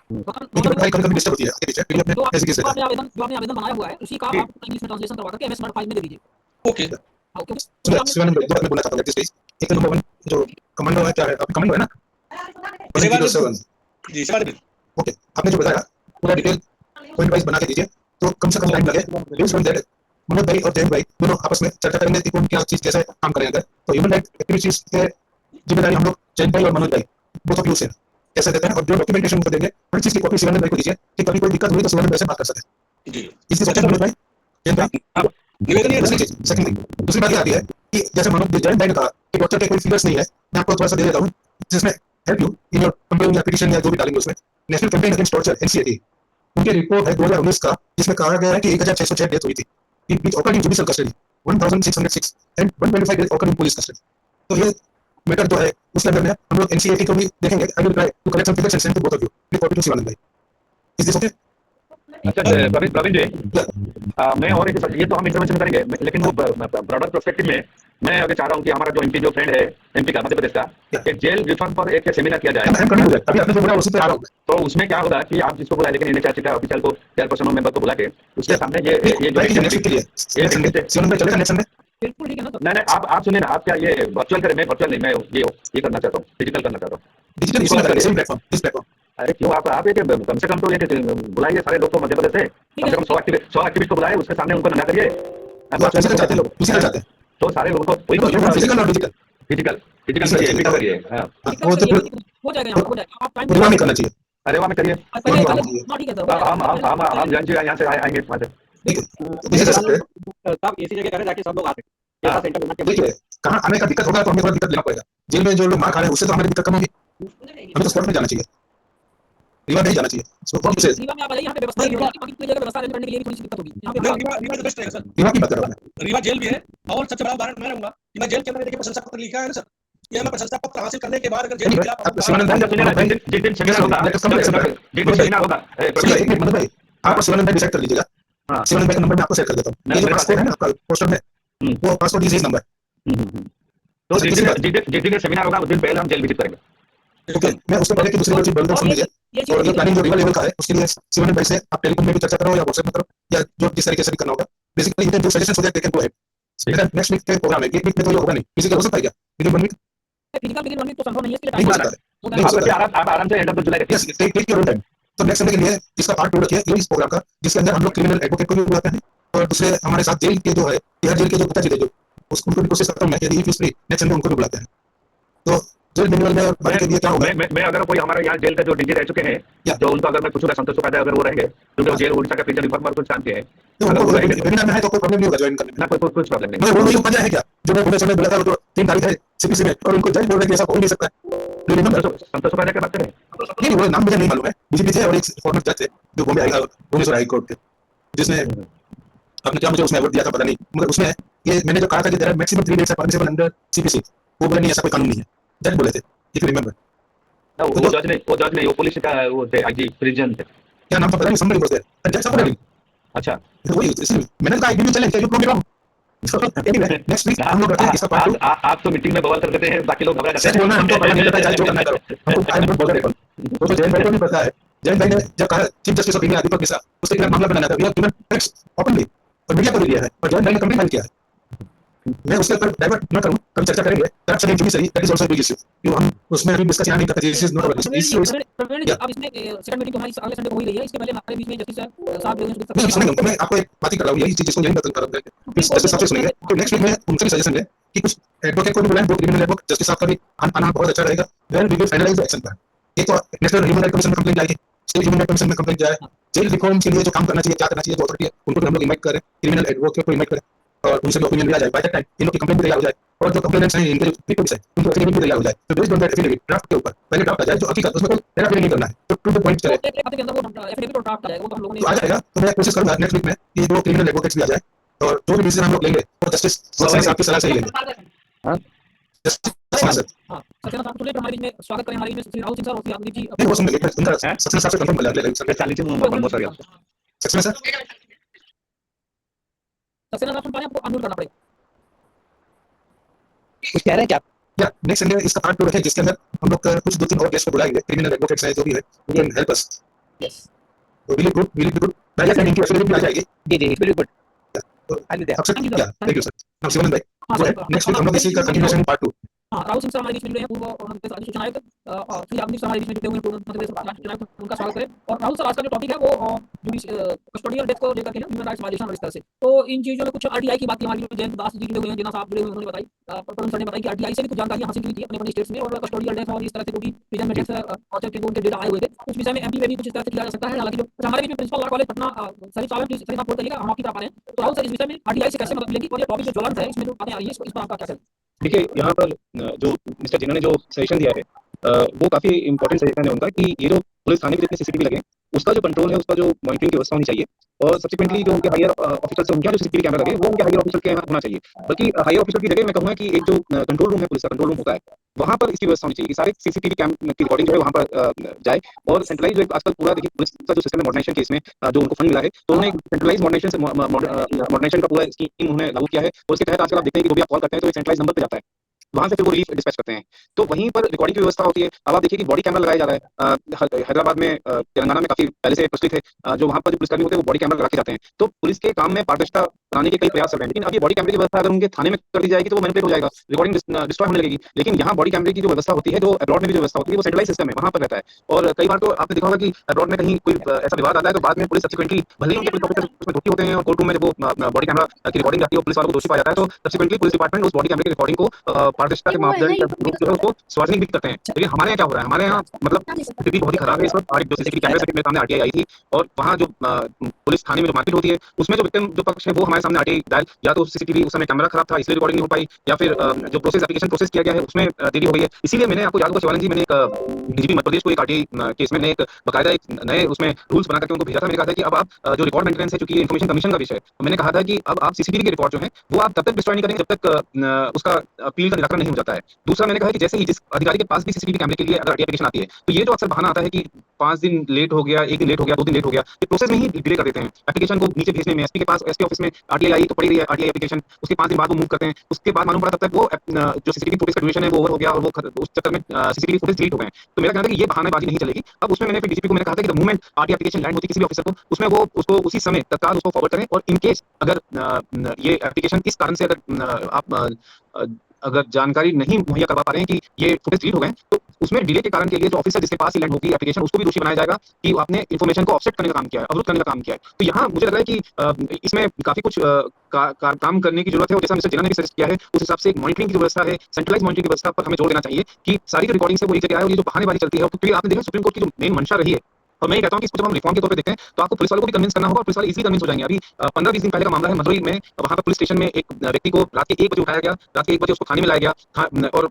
Speaker 1: लेकिन फाइल कभी डिस्टर्ब होती है, आपके पीछे पीडीएफ में
Speaker 2: जो
Speaker 1: ऐसे कैसे
Speaker 2: आपने आवेदन बनाया हुआ है उसी का आप इंग्लिश में ट्रांसलेशन करवा करके एमएस वर्ड फाइल में दे दीजिए।
Speaker 4: ओके।
Speaker 2: ओके,
Speaker 1: शिवानंद भाई, दो बात मैं बोलना चाहता हूँ प्लीज। एक नंबर 1 जो कमांडो है, क्या है आपका कमांडो है ना, 107
Speaker 4: जी शिवानंद,
Speaker 1: ओके, आपने जो बताया पूरा डिटेल पॉइंट वाइज बना के दीजिए, तो कम से कम टाइम लगे। बेस्ड ऑन दैट मनोज भाई और जैन भाई दोनों आपस में चर्चा करेंगे कि कौन क्या चीज कैसे काम करेंगे। तो ह्यूमन राइट एक्टिविटीज के जिम्मेदारी हम लोग जैन भाई और मनोज भाई बोथ ऑफ यू से कैसे देते हैं, और जो डॉक्यूमेंटेशन उनको देंगे हर चीज की कॉपी शिवानंद भाई को दीजिए कि कभी कोई दिक्कत हुई तो शिवानंद भाई से बात कर सके।
Speaker 4: जी
Speaker 1: इसकी सबसे मनोज भाई, जैन भाई
Speaker 4: निवेदन ये
Speaker 1: दूसरी चीज, सेकंड थिंग, दूसरी बात ये आती है कि जैसे मनोज जैन भाई ने कहा कि डॉक्टर के कोई फिगर्स नहीं है, मैं आपको थोड़ा सा दे देता हूँ जिसमें help you in your complaint या पिटीशन या जो भी डालेंगे उसमें। नेशनल कैंपेन अगेंस्ट टॉर्चर एनसीएटी, उनकी रिपोर्ट है 2019 का, जिसमें कहा गया है कि 1606 डेथ हुई थी, which occurred in judicial custody, 1606 and 125 death occurred in police custody। तो ये मैटर जो है उसके अंदर में हम लोग एनसीएटी को भी देखेंगे। I will try to collect some figures and send to both of you, report to Shivanand भाई। Is this okay?
Speaker 7: अच्छा प्रवीण जी, मैं और ये तो हम इंटरवेंशन करेंगे, लेकिन वो ब्रॉडर पर्सपेक्टिव में मैं अगर चाह रहा हूँ कि हमारा जो एमपी जो फ्रेंड है, एमपी का मध्य प्रदेश का, एक जेल रिफॉर्म पर एक सेमिनार किया जाए।
Speaker 1: अभी आपने जो बोला उसी पे आ रहा हूँ।
Speaker 7: तो उसमें क्या होगा कि आप जिसको बुलाए, लेकिन एनएचआरसी का ऑफिशियल को चेयरपर्सन और मेंबर को बुला के उसके सामने ये जो
Speaker 1: नेक्स्ट वीक के लिए शिवानंद भाई चलेगा नेक्स्ट संडे?
Speaker 2: बिल्कुल ठीक है ना।
Speaker 7: नहीं आप सुनिए ना, आप क्या ये वर्चुअल करें? मैं वर्चुअल नहीं, मैं ये करना चाहता हूँ, फिजिकल करना चाहता हूँ।
Speaker 1: डिजिटल इसमें करेंगे, सेम प्लेटफॉर्म, दिस प्लेटफॉर्म।
Speaker 7: अरे क्यों आप एक कम से कम तो ये बुलाइए सारे लोग को मध्य प्रदेश से, कम से कम 100 एक्टिविस्ट को बुलाए, उसके सामने उनको नंगा करिए।
Speaker 1: फिजिकल चाहते हैं लोग, फिजिकल चाहते हैं
Speaker 7: तो सारे लोगों को
Speaker 1: फिजिकल और डिजिटल
Speaker 7: फिजिकल करिए। हाँ
Speaker 1: वो तो
Speaker 2: हो जाएगा, हो जाएगा, आप टाइम
Speaker 1: पूरा नहीं करना चाहिए।
Speaker 7: अरे वाह में करिए,
Speaker 2: पहले ठीक है सर,
Speaker 7: हम जान जी यहाँ से आएंगे वहाँ से।
Speaker 1: ठीक है, इसी कर सकते हैं।
Speaker 5: तब ऐसी जगह करें ताकि सब लोग आ सकें। ऐसा सेंटर बना के
Speaker 1: देखिए कहाँ आने का दिक्कत होगा तो हमें थोड़ा दिक्कत लेना पड़ेगा। जेल में जो लोग मार खा रहे हैं उससे तो हमारी दिक्कत कम होगी, हमें तो स्पॉट में जाना चाहिए, रिवा नहीं जाना चाहिए। सो कौन से
Speaker 2: रीवा में आप आइए, यहाँ पे व्यवस्था है, बाकी पूरी जगह व्यवस्था अरेंज करने के लिए भी थोड़ी सी दिक्कत होगी। यहाँ पे
Speaker 4: रीवा बेस्ट रहेगा सर।
Speaker 1: रिवा की बात कर रहा हूँ मैं।
Speaker 4: रीवा जेल भी है, और सबसे बड़ा उदाहरण मैं रहूंगा कि मैं जेल के अंदर देखिए प्रशंसा पत्र लिखा है ना सर, ये मैं प्रशंसा पत्र हासिल करने के बाद अगर जेल के खिलाफ
Speaker 1: आप शिवानंद भाई
Speaker 7: जिस दिन सेमिनार होगा, जिस दिन सेमिनार होगा,
Speaker 1: एक मिनट मनोज भाई, आप और शिवानंद भाई डिसाइड कर लीजिएगा।
Speaker 7: हाँ।
Speaker 1: शिवानंद भाई का नंबर मैं आपको शेयर कर देता हूँ। ये जो पासपोर्ट है ना आपका पोस्टर में, वो पासपोर्ट डिजीज नंबर।
Speaker 7: तो जिस दिन सेमिनार होगा उस दिन पहले हम जेल विजिट करेंगे।
Speaker 1: ओके, मैं उससे पहले की दूसरी चीज बोलता हूँ, सुन लीजिए। और जो प्लानिंग जो रिवा लेवल का है उसके लिए शिवानंद भाई से आप टेलीफोन में भी चर्चा करो या व्हाट्सएप में करो या जो जिस तरीके से भी करना होगा। बेसिकली इनके जो सजेशंस हो जाए they can go ahead. Next week के प्रोग्राम है, एक वीक में तो ये होगा नहीं, फिजिकल हो सकता है क्या? विदिन 1 वीक
Speaker 2: फिजिकल विजिट होने तो संभव नहीं है, इसके
Speaker 1: नहीं
Speaker 2: लिए
Speaker 1: हो सकता है।
Speaker 7: आप आराम से एंड ऑफ द जुलाई रखिए।
Speaker 1: Yes, take your time. तो नेक्स्ट संडे के लिए इसका पार्ट 2 रखिए इस प्रोग्राम का, जिसके अंदर हम लोग क्रिमिनल एडवोकेट को भी बुलाते हैं और दूसरे हमारे साथ जेल के जो है बिहार जेल के जो पिताजी थे जो उनको भी कोशिश करता हूँ मैं, यदि इफ फ्री नेक्स्ट संडे उनको भी बुलाते हैं। तो जेल मैनुअल में बाकी के लिए क्या होगा,
Speaker 7: मैं अगर कोई हमारे यहाँ जेल का जो डीजी रह चुके हैं, जो उनको अगर मैं पूछूंगा संतोष उपाध्याय अगर वो रहेंगे, क्योंकि जेल उड़ीसा का प्रिजन रिफॉर्मर कुछ काम के हैं,
Speaker 1: तो उनको वेबिनार में है तो कोई प्रॉब्लम नहीं होगा ज्वाइन करने में।
Speaker 7: ना कुछ प्रॉब्लम नहीं।
Speaker 1: मैं वो नहीं उपाध्याय है क्या जो मैं समय बोला था, तो 3 तारीख है सीपीसी में और उनको जज बोल रहे कि ऐसा हो नहीं सकता है।
Speaker 7: संतोष उपाध्याय की बात करें?
Speaker 1: नहीं, वो नाम मुझे नहीं मालूम है। बीजेपी थे और एक फॉर्मर जज थे जो बॉम्बे भुवनेश्वर हाई कोर्ट थे, जिसने आपने क्या मुझे उसमें अवार्ड दिया था पता नहीं, मगर उसमें ये मैंने जो कहा था कि there are maximum 3 days permissible under CPC, वो बोले नहीं ऐसा कोई कानून नहीं है, जज बोले थे, इफ यू रिमेंबर।
Speaker 7: वो जज नहीं वो पुलिस का वो थे आईजी प्रिजन थे,
Speaker 1: क्या नाम था पता नहीं, समबडी वाज देयर, जज सपोर्टेड।
Speaker 7: अच्छा
Speaker 1: तो वही इसलिए मैंने कहा I challenge you prove me wrong. Anyway next week हम लोग रखते हैं इसका पार्ट 2।
Speaker 7: आप तो मीटिंग में बवाल कर देते हैं, बाकी लोग घबरा जाते
Speaker 1: सच बोलना हमको पता नहीं पता है, जो करना करो, हमको आई एम नॉट बॉदरेबल। तो जैन भाई को भी पता है, जैन भाई ने जब कहा chief justice of India Deepak Mishra उसके खिलाफ मामला बनाया था, we have given facts openly और मीडिया को भी दिया है, और जैन भाई ने कंप्लेंट फाइल किया है। मैं उसके ऊपर डाइवर्ट न करूं, कभी चर्चा करेंगे corruption in judiciary, that is also big issue, क्यों हम उसमें अभी डिस्कस यहाँ नहीं करते, this is not about this issue.
Speaker 2: Praveen ji, अब इसमें सेकंड मीटिंग तो हमारी अगले संडे को हो ही रही है, इसके पहले हमारे बीच में जस्टिस साहब जो हैं
Speaker 1: नहीं, सुनिए, मैं आपको एक बात ही कर रहा हूँ, यही चीज जिसको यही बता रहा हूँ, प्लीज जस्टिस साहब से सुनिए। तो नेक्स्ट वीक में उनसे भी सजेशन है कि कुछ एडवोकेट को भी बुलाएं, दो क्रिमिनल एडवोकेट, जस्टिस साहब का भी आना बहुत अच्छा रहेगा, then we will finalise the action plan. एक तो नेशनल ह्यूमन राइट कमीशन में कंप्लेंट जाएगी, स्टेट ह्यूमन राइट कमीशन में कंप्लेंट जाए, जेल रिफॉर्म के लिए जो काम करना चाहिए, क्या करना चाहिए, जो अथॉरिटी है उनको हम लोग इनवाइट करें, क्रिमिनल एडवोकेट को इनवाइट करें और उनसे भी ओपिनियन लिया जाए, बाय दैट टाइम इन लोग की कंप्लेंट भी तैयार हो जाए और जो कंप्लेनेंट्स हैं इनके जो पीपल्स हैं उनको एफिडेविट भी तैयार हो जाए। तो based on that affidavit draft के ऊपर पहले ड्राफ्ट आ जाए, जो हकीकत उसमें कोई हेराफेरी नहीं करना है, तो टू द पॉइंट चले
Speaker 2: एक हफ्ते के अंदर वो एफिडेविट और ड्राफ्ट आ जाएगा, वो तो हम लोगों ने
Speaker 1: तो आ जाएगा। तो मैं कोशिश करूंगा नेक्स्ट वीक में कि दो क्रिमिनल एडवोकेट्स भी आ जाए और जो भी डिसीजन हम लोग लेंगे वो जस्टिस साहब की सलाह से ही लेंगे। जस्टिस
Speaker 2: हाँ, सक्सेना साहब टुडे हमारे बीच में स्वागत करें, हमारे बीच में श्री राहुल सिंह सर और श्री यादव जी
Speaker 1: नहीं, वो सुन लेंगे, उनका सक्सेना साहब से कंफर्म कर लेंगे सर।
Speaker 7: चालीस बहुत सारे
Speaker 1: सक्सेना सर,
Speaker 2: सक्सेना साहब सुन पा रहे हैं, आपको अनम्यूट करना पड़ेगा।
Speaker 3: कुछ कह रहे हैं क्या आप?
Speaker 1: या नेक्स्ट संडे इसका पार्ट 2 है, जिसके अंदर हम लोग कुछ 2-3 और गेस्ट को बुलाएंगे, क्रिमिनल एडवोकेट्स हैं जो भी है, वो कैन हेल्प अस।
Speaker 2: यस,
Speaker 1: तो विल गुड, विल गुड, पहले से इनकी एफिडेविट भी आ जाएगी।
Speaker 3: जी जी, वेरी गुड।
Speaker 1: तो
Speaker 3: आई विल देयर।
Speaker 1: सबसे
Speaker 2: Thank you, sir.
Speaker 1: Thank you sir. Now Shivanand भाई,
Speaker 2: हाँ
Speaker 1: जो है
Speaker 2: सर,
Speaker 1: नेक्स्ट वीक हम लोग इसी का कंटिन्यूएशन पार्ट 2।
Speaker 2: हाँ, राहुल सिंह सर हमारे बीच में जुड़े हैं, पूर्व और मध्य प्रदेश सूचना आयुक्त, और श्री यादव सर हमारे बीच में जुड़े हुए हैं, पूर्व मध्य प्रदेश सूचना आयुक्त, उनका स्वागत करें। और राहुल सर, आज का जो टॉपिक है वो कस्टोडियल डेथ को लेकर के ह्यूमन राइट्स वायलेशन और इस तरह से, तो इन चीजों में कुछ आरटीआई की बात हमारी जयंत दास जी जुड़े हुए हैं, जिना साहब जुड़े हुए हैं, उन्होंने बताई, प्रवीण सर ने बताई कि आरटीआई से भी कुछ जानकारी हासिल की थी अपने अपने स्टेट्स में, और कस्टोडियल डेथ और इस तरह से जो भी प्रिजन में डेथ और ट्रिब्यूनल के डेटा आए हुए थे, उस विषय में एमपी में भी कुछ इस तरह से किया जा सकता है। हालांकि जो हमारे बीच में प्रिंसिपल लॉ कॉलेज पटना सरी साहब बोल करिएगा, हम आपकी तरफ आ रहे हैं। तो राहुल सर, इस विषय में आरटीआई से कैसे मदद मिलेगी और ये टॉपिक जो ज्वलंत है, इसमें जो बातें आ रही है, इस पर आपका क्या कहना है?
Speaker 7: देखिए, यहाँ पर जो मिस्टर जिन्ना ने जो सजेशन दिया है, वो काफी इंपॉर्टेंट सजेशन है उनका कि ये जो पुलिस थाने में जितने सीसीटीवी लगे, उसका जो कंट्रोल है, उसका जो मॉनिटरिंग की व्यवस्था होनी चाहिए, और सब्सिक्वेंटली जो उनके हायर ऑफिसर्स हैं, उनका जो सीसीटीवी कैमरा लगे वो उनके हायर ऑफिसर के यहाँ होना चाहिए। बल्कि हायर ऑफिसर की जगह मैं कहूँगा कि एक जो कंट्रोल रूम है, पुलिस का कंट्रोल रूम होता है, वहाँ पर इसकी व्यवस्था होनी चाहिए कि सारे सीसीटीवी कैम की रिकॉर्डिंग जो है वहाँ पर जाए, और सेंट्रलाइज जो आजकल पूरा देखिए पुलिस का जो सिस्टम है मॉडर्नाइजेशन के, इसमें जो उनको फंड मिला है, तो उन्होंने सेंट्रलाइज मॉडर्नाइजेशन का पूरा स्कीम उन्होंने लागू किया है, और उसके तहत आजकल आप देखते हैं कि जो भी आप कॉल करते हैं तो एक सेंट्रलाइज नंबर पे जाता है, वहां से फिर वो रिलीफ डिस्पैच करते हैं, तो वहीं पर रिकॉर्डिंग की व्यवस्था होती है। अब आप देखिए कि बॉडी कैमरा लगाया जा रहा है, हैदराबाद में, तेलंगाना में काफी पहले से प्रचलित है, जो वहां पर जो पुलिसकर्मी होते हैं वो बॉडी कैमरा लगा के जाते हैं, तो पुलिस के काम में पारदर्शिता बनाने के कई प्रयास चल रहे हैं। लेकिन अब ये बॉडी कैमरे की व्यवस्था अगर उनके थाने में कर दी जाएगी तो वो मैनिपुलेट हो जाएगा, रिकॉर्डिंग डिस्ट्रॉय होने लगेगी। लेकिन यहाँ बॉडी कैमरे की जो व्यवस्था होती है, जो अब्रॉड में भी जो व्यवस्था होती है, वो सेंट्रलाइज सिस्टम है, वहां पर रहता है। और कई बार तो आपने देखा होगा कि अब्रॉड में कहीं कोई ऐसा विवाद आता है तो बाद में पुलिस सब्सिक्वेंटली, भले ही उनके पुलिस ऑफिसर उसमें दोषी होते हैं और कोर्ट रूम में जब वो बॉडी कैमरा की रिकॉर्डिंग आती है और पुलिस वालों को दोषी पाया जाता है, तो सब्सिक्वेंटली पुलिस डिपार्टमेंट उस बॉडी कैमरे की रिकॉर्डिंग को पारदर्शिता के मापदंड उसको सार्वजनिक भी करते हैं। लेकिन हमारे यहाँ क्या हो रहा है, हमारे यहाँ मतलब स्थिति बहुत ही खराब है इस वक्त। और जो सीसीटीवी कैमरे से मेरे सामने आरटीआई आई थी, और वहाँ जो पुलिस थाने में जो मारपीट होती है, उसमें जो विक्टिम जो पक्ष है वो हमारे सामने आरटीआई दायर, या तो सीसीटीवी उस समय कैमरा खराब था इसलिए रिकॉर्डिंग नहीं हो पाई, या फिर जो एप्लीकेशन प्रोसेस किया गया है उसमें देरी हो गई है। इसीलिए मैंने आपको याद होगा शिवानंद जी, मैंने एक डीजीपी मध्य प्रदेश को एक आरटीआई केस में एक बकायदा एक नए उसमें रूल्स बना करके उनको भेजा था। मैंने कहा था कि अब आप जो रिकॉर्ड मेंटेनेंस है, चूंकि इन्फॉर्मेशन कमीशन का विषय है, तो मैंने कहा था कि अब आप सीसीटीवी के रिकॉर्ड जो है वो आप तब तक डिस्ट्रॉय नहीं करेंगे जब तक उसका अपील का निराकरण नहीं हो जाता है। दूसरा मैंने कहा कि जैसे ही जिस अधिकारी के पास भी सीसीटीवी कैमरे के लिए अगर एप्लीकेशन आती है, तो ये जो अक्सर बहाना आता है कि 5 दिन लेट हो गया, 1 दिन लेट हो गया, 2 दिन लेट हो गया, ये प्रोसेस में ही डिले कर देते हैं एप्लीकेशन को नीचे भेजने में। एसपी के पास, एसपी ऑफिस में आरटीआई आई तो पड़ी रही है आरटीआई एप्लीकेशन, उसके 5 दिन बाद वो मूव करते हैं, उसके बाद मालूम पड़ा तब तक वो जो सीसीटीवी फुटेज का ड्यूरेशन है वो ओवर हो गया, और वो उस चक्कर में सीसीटीवी फुटेज डिलीट हो गए। तो मेरा कहना है कि ये बहानाबाजी नहीं चलेगी। अब उसमें मैंने फिर डीजीपी को मैंने कहा था कि the moment RTI application land होती है किसी भी ऑफिसर को, उसमें वो उसको उसी समय तत्काल उसको फॉरवर्ड करें, और इन केस अगर ये एप्लीकेशन इस कारण से अगर जानकारी नहीं मुहैया करवा पा रहे हैं कि ये फुटेज डिलीट हो गए, तो उसमें डिले के कारण के लिए जो ऑफिसर जिसके पास ही लैंड होगी एप्लीकेशन, उसको भी दोषी बनाया जाएगा कि आपने इन्फॉर्मेशन को ऑफसेट करने का काम किया है, अवरुद्ध करने का काम किया है। तो यहाँ मुझे लग रहा है कि इसमें काफी कुछ काम करने की जरूरत है, और जैसा मिस्टर जिन्ना ने भी सजेस्ट किया है, उस हिसाब से एक मॉनिटरिंग की व्यवस्था है, सेंट्रलाइज मॉनिटरिंग की व्यवस्था पर हमें जोर देना चाहिए कि सारी जो रिकॉर्डिंग है वो एक जगह आए, और ये जो बहानेबाजी चलती है, क्योंकि आपने देखा सुप्रीम कोर्ट की जो मेन मंशा रही है, और मैं ये कहता हूँ कि इसको जब हम रिफॉर्म के तौर पे देखते हैं तो आपको पुलिस वालों को भी कन्विंस करना होगा, और पुलिस वाले इजीली कन्विंस हो जाएंगे। अभी 15-20 दिन पहले का मामला है मदुरई में, वहाँ पर पुलिस स्टेशन में एक व्यक्ति को रात के 1 बजे उठाया गया, रात के 1 बजे उसको थाने में लाया गया, और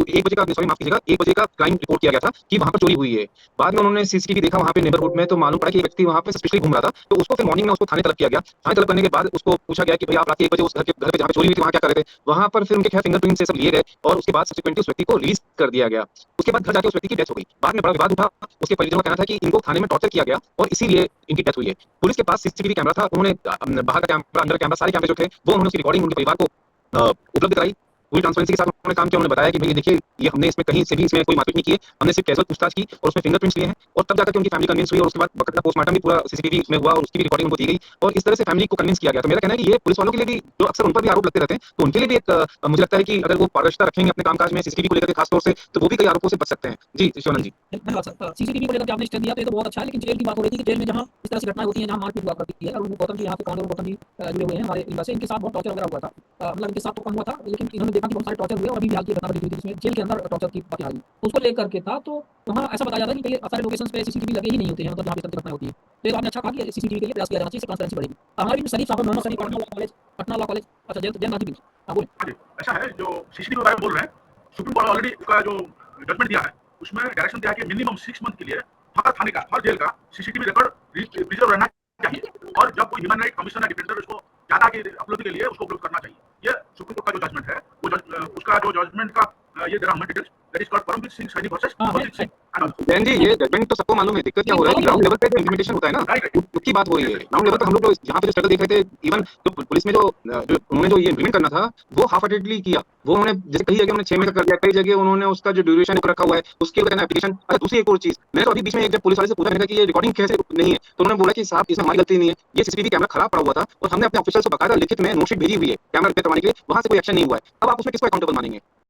Speaker 7: 1 बजे का, सॉरी माफ कीजिएगा, 1 बजे का क्राइम रिपोर्ट किया गया था कि वहाँ पर चोरी हुई है। बाद में उन्होंने सीसीटीवी देखा वहाँ पे नेबरहुड में, तो मालूम पड़ा कि एक व्यक्ति वहाँ पे सस्पिशियसली घूम रहा था, तो उसको फिर मॉर्निंग में उसको थाने तलब किया गया। थाने तलब करने के बाद उसको पूछा गया कि भाई आप रात के 1 बजे उस घर पे जहाँ पे चोरी हुई थी वहाँ क्या कर रहे थे। वहाँ पर फिर उनके खैर फिंगरप्रिंट से सब लिए गए, और उसके बाद सब्सिक्वेंटली उस व्यक्ति को रिलीज कर दिया गया। उसके बाद घर जाके उस व्यक्ति की डेथ हो गई। बाद में बड़ा विवाद उठा, उसके परिजनों का कहना था कि इनको थाने में टॉर्चर किया गया और इसीलिए इनकी डेथ हुई है। पुलिस के पास सीसीटीवी कैमरा था, उन्होंने बाहर का कैमरा, अंदर कैमरा, सारे कैमरे जो थे वो उन्होंने उसकी रिकॉर्डिंग उनके परिवार को उपलब्ध कराई।
Speaker 9: पूरी ट्रांसपेरेंसी के साथ उन्होंने काम किया। उन्होंने बताया कि भाई देखिए ये हमने इसमें कहीं से भी इसमें कोई मारपीट नहीं की है, हमने सिर्फ कैजुअल पूछताछ की और उसमें फिंगरप्रिंट्स लिए हैं और तब जाकर के उनकी फैमिली कन्विंस हुई और उसके बाद बकायदा पोस्टमार्टम भी पूरा सीसीटीवी में हुआ और उसकी भी रिकॉर्डिंग उनको दी गई और इस तरह से फैमिली को कन्विंस किया गया। तो मेरा कहना है कि ये पुलिस वालों के लिए भी जो अक्सर उन पर भी आरोप लगते रहते हैं तो उनके लिए भी एक मुझे लगता है कि अगर वो पारदर्शिता रखेंगे अपने कामकाज में सीसीटीवी को लेकर खासतौर से तो वो भी कई आरोपों से बच सकते हैं। जी शिवानंद जी।
Speaker 2: धन्यवाद सर। सीसीटीवी को लेकर आपने स्टेप दिया तो ये तो बहुत अच्छा है, लेकिन जेल की बात हो रही थी कि जेल में जहाँ इस तरह से घटनाएं होती हैं, जहाँ मारपीट हुआ करती है और गौतम जी यहाँ पे काउंटर गौतम जी जुड़े हुए हैं हमारे इलाके से, इनके साथ बहुत टॉर्चर वगैरह हुआ था। मतलब इनके साथ तो कम हुआ था लेकिन इन्होंने देखा कि बहुत सारे टॉर्चर हुए और अभी भी हाल की घटना बड़ी हुई थी जिसमें जेल के अंदर टॉर्चर की बातें आई, उसको लेकर के था। तो वहाँ ऐसा बताया जाता है कि कई सारे लोकेशन पे सीसीटीवी लगे ही नहीं होते हैं, मतलब जहाँ पे घटना होती है। तो आपने अच्छा कहा कि सीसीटीवी के लिए प्रयास किया जाना चाहिए, इससे ट्रांसपेरेंसी बढ़ेगी। हमारे भी शरीफ साहब मोहम्मद शरीफ पटना लॉ कॉलेज अच्छा जैन गांधी बीच। हाँ बोलिए।
Speaker 8: हाँ जी, ऐसा है जो सीसीटीवी के बारे में बोल रहे हैं, सुप्रीम कोर्ट ऑलरेडी उसका जो जजमेंट दिया है उसमें डायरेक्शन दिया है कि मिनिमम 6 मंथ के लिए हर थाने का, हर जेल का सीसीटीवी रिकॉर्ड प्रिजर्व रहना चाहिए और जब कोई ह्यूमन राइट कमीशन या डिफेंडर उसको चाहता कि अपलोड के लिए उसको अपलोड करना चाहिए। ये सुप्रीम कोर्ट का जो जजमेंट है वो उसका जो जजमेंट का ये दे रहा हूं मैं details, that is called Paramvir Singh Saini versus Ajit Singh.
Speaker 9: Jain ji ये जजमेंट तो सबको मालूम है, दिक्कत क्या हो रहा है कि ग्राउंड लेवल पे जो इम्प्लीमेंटेशन होता है ना उसकी बात हो रही है। ग्राउंड लेवल पे हम लोग जो यहाँ पे जो स्ट्रगल देख रहे थे, इवन जो पुलिस में जो उन्होंने जो ये इम्प्लीमेंट करना था वो हाफ हार्टेडली किया। वो उन्होंने जैसे कई जगह उन्होंने 6 महीने का कर दिया, कई जगह उन्होंने उसका जो ड्यूरेशन रखा हुआ है उसके ऊपर एप्लीकेशन। अरे दूसरी एक और चीज, मैंने तो अभी बीच में एक जब पुलिस वाले से पूछा मैंने कहा कि ये रिकॉर्डिंग कैसे नहीं है तो उन्होंने बोला कि साहब इसमें हमारी गलती नहीं है, ये सीसीटीवी कैमरा खराब पड़ा हुआ था और हमने अपने ऑफिसर्स को बकायदा लिखित में नोटशीट भेजी हुई है कैमरा रिपेयर करवाने के लिए, वहां से कोई एक्शन नहीं हुआ है। अब आप उसमें किसको अकाउंटेबल मानेंगे?